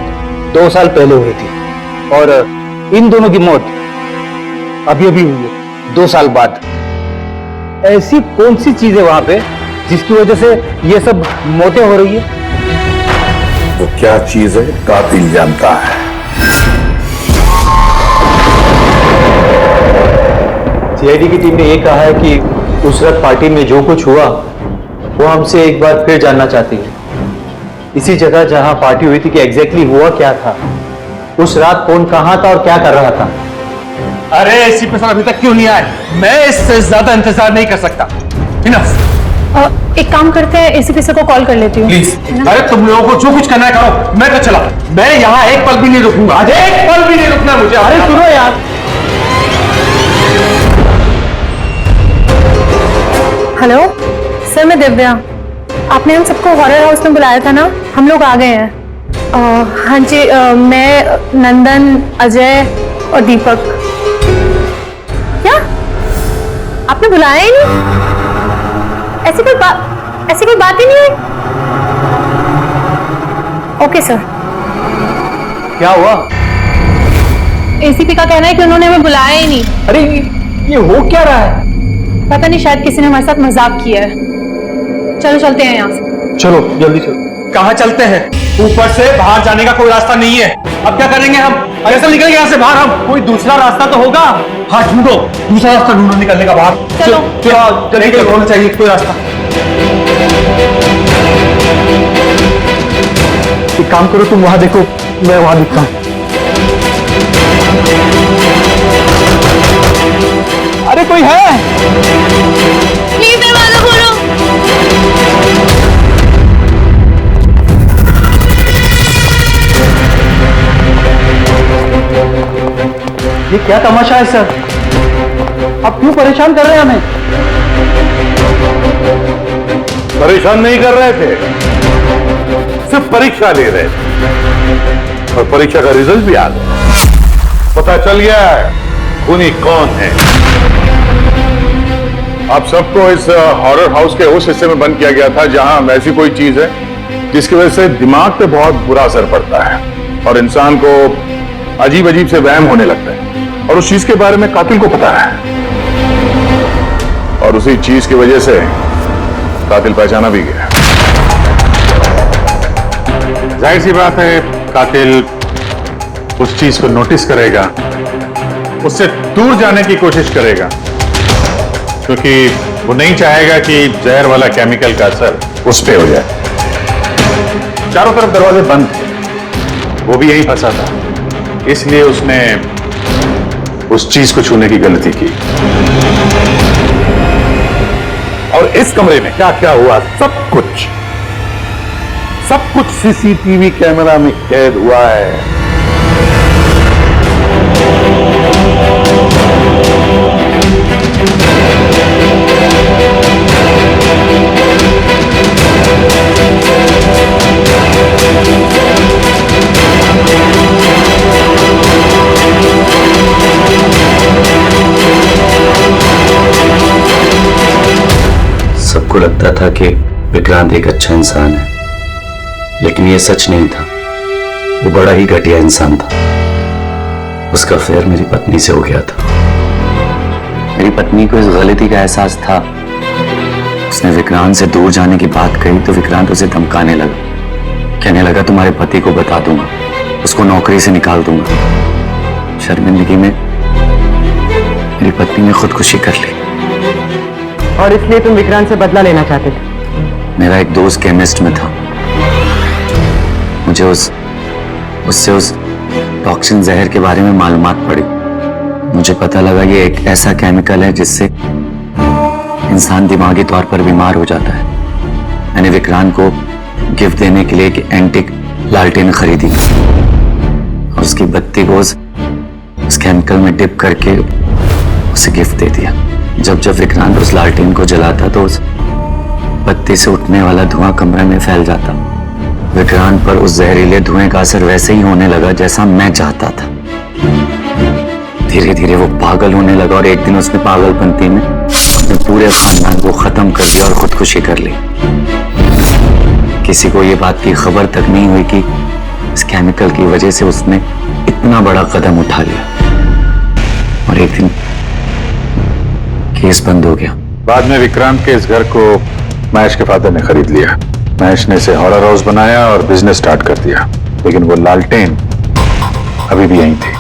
2 साल पहले हुई थी और इन दोनों की मौत अभी अभी हुई है 2 साल बाद। ऐसी कौन सी चीज है वहां पे जिसकी वजह से ये सब मौतें हो रही है? वो क्या चीज है कातिल जानता है। सीआईडी की टीम ने यह कहा है कि उस रात पार्टी में जो कुछ हुआ वो हमसे एक बार फिर जानना चाहती है। इसी जगह जहां पार्टी हुई थी कि एग्जैक्टली हुआ क्या था, उस रात कौन कहां था और क्या कर रहा था। अरे एसीपी साहब अभी तक क्यों नहीं आए? मैं इससे ज्यादा इंतजार नहीं कर सकता। इनफ। एक काम करते हैं, एसीपी सर को कॉल कर लेती हूँ। प्लीज। अरे तुम लोगों को जो कुछ करना है करो, मैं तो चला। मैं यहाँ एक पल भी नहीं रुकूंगा। आज एक पल भी नहीं रुकना मुझे। अरे सुनो यार। हेलो सर, मैं दिव्या। आपने हम सबको हॉरर हाउस में बुलाया था ना, हम लोग आ गए हैं। हाँ जी, मैं, नंदन, अजय और दीपक। क्या आपने बुलाया ही नहीं? ऐसी कोई बात ही नहीं है। Okay sir. क्या हुआ? एसीपी का कहना है कि उन्होंने हमें बुलाया ही नहीं। अरे ये हो क्या रहा है? पता नहीं, शायद किसी ने हमारे साथ मजाक किया है। चलो चलते हैं यहाँ से। चलो जल्दी चलो। कहाँ चलते हैं? ऊपर से बाहर जाने का कोई रास्ता नहीं है। अब क्या करेंगे हम? कैसे निकलेंगे यहाँ से बाहर हम? कोई दूसरा रास्ता तो होगा। हाँ ढूंढो, दूसरा रास्ता ढूंढो निकलने का बाहर। चलो जल्दी होना चाहिए कोई रास्ता। एक काम करो, तुम वहां देखो, मैं वहां दिखता हूं। अरे कोई है? प्लीज दरवाजा खोलो। ये क्या तमाशा है सर? आप क्यों परेशान कर रहे हैं हमें? परेशान नहीं कर रहे थे, सिर्फ परीक्षा ले रहे थे और परीक्षा का रिजल्ट भी आ गया। पता चल गया है खूनी कौन है। आप सबको इस हॉरर हाउस के उस हिस्से में बंद किया गया था जहां ऐसी कोई चीज है जिसकी वजह से दिमाग पे बहुत बुरा असर पड़ता है और इंसान को अजीब अजीब से वहम होने लगता है। और उस चीज के बारे में कातिल को पता है और उसी चीज की वजह से कातिल पहचाना भी गया। जाहिर सी बात है कातिल उस चीज को नोटिस करेगा, उससे दूर जाने की कोशिश करेगा क्योंकि वो नहीं चाहेगा कि जहर वाला केमिकल का असर उस पे हो जाए। चारों तरफ दरवाजे बंद थे, वो भी यही फंसा था, इसलिए उसने उस चीज को छूने की गलती की। और इस कमरे में क्या क्या हुआ सब कुछ सीसीटीवी कैमरा में कैद हुआ है। सबको लगता था कि विक्रांत एक अच्छा इंसान है, लेकिन यह सच नहीं था। वो बड़ा ही घटिया इंसान था। उसका अफेयर मेरी पत्नी से हो गया था। मेरी पत्नी को इस गलती का एहसास था। उसने विक्रांत से दूर जाने की बात कही तो विक्रांत उसे धमकाने लगा, कहने लगा तुम्हारे पति को बता दूंगा, उसको नौकरी से निकाल दूंगा। शर्मिंदगी में मेरी पत्नी ने खुदकुशी कर ली। और इसलिए तुम विक्रांत से बदला लेना चाहते थे? मेरा एक दोस्त केमिस्ट में था, मुझे उससे उस टॉक्सिन जहर के बारे में मालूमात पड़ी। मुझे पता लगा ये एक ऐसा केमिकल है जिससे इंसान दिमागी तौर पर बीमार हो जाता है। मैंने विक्रांत को गिफ्ट देने के लिए एक एंटिक लालटेन खरीदी और उसकी बत्ती को उस केमिकल में डिप करके उसे गिफ्ट दे दिया। जब जब विक्रांत उस लालटेन को जलाता तो उस बत्ती से उठने वाला धुआं कमरे में फैल जाता। विक्रांत पर उस जहरीले धुएं का असर वैसे ही होने लगा जैसा मैं चाहता था। धीरे धीरे वो पागल होने लगा और एक दिन उसने पागलपंती में अपने पूरे खानदान को खत्म कर दिया और खुदकुशी कर ली। किसी को ये बात की खबर तक नहीं हुई कि इस केमिकल की वजह से उसने इतना बड़ा कदम उठा लिया। और एक दिन केस बंद हो गया। बाद में विक्रांत के इस घर को महेश के फादर ने खरीद लिया। महेश ने इसे हॉरर हाउस बनाया और बिजनेस स्टार्ट कर दिया। लेकिन वो लालटेन अभी भी यहीं थी,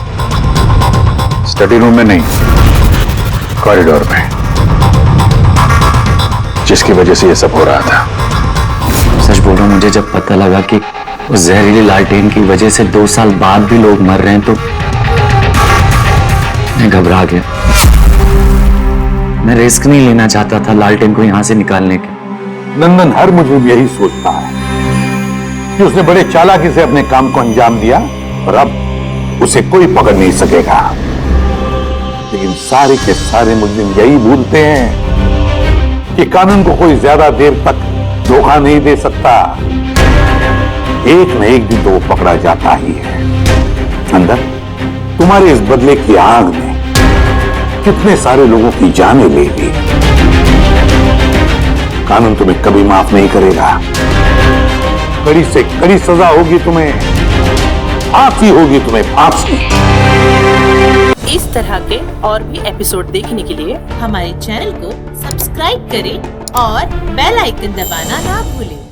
स्टडी रूम में नहीं, कॉरिडोर में, जिसकी वजह से ये सब हो रहा था। सच बोल रहा हूं, मुझे जब पता लगा कि उस जहरीली लालटेन की वजह से 2 साल बाद भी लोग मर रहे हैं तो मैं घबरा गया। मैं रिस्क नहीं लेना चाहता था लालटेन को यहां से निकालने के। नंदन हर मुझे यही सोचता है कि उसने बड़े चालाकी से अपने काम को अंजाम दिया और अब उसे कोई पकड़ नहीं सकेगा। लेकिन सारे के सारे मुजरिम यही भूलते हैं कि कानून को कोई ज्यादा देर तक धोखा नहीं दे सकता। एक न एक दिन तो वो पकड़ा जाता ही है। अंदर तुम्हारे इस बदले की आग ने कितने सारे लोगों की जानें ले ली। कानून तुम्हें कभी माफ नहीं करेगा। कड़ी से कड़ी सजा होगी तुम्हें, फांसी होगी तुम्हें, फांसी। इस तरह के और भी एपिसोड देखने के लिए हमारे चैनल को सब्सक्राइब करें और बेल आइकन दबाना ना भूलें।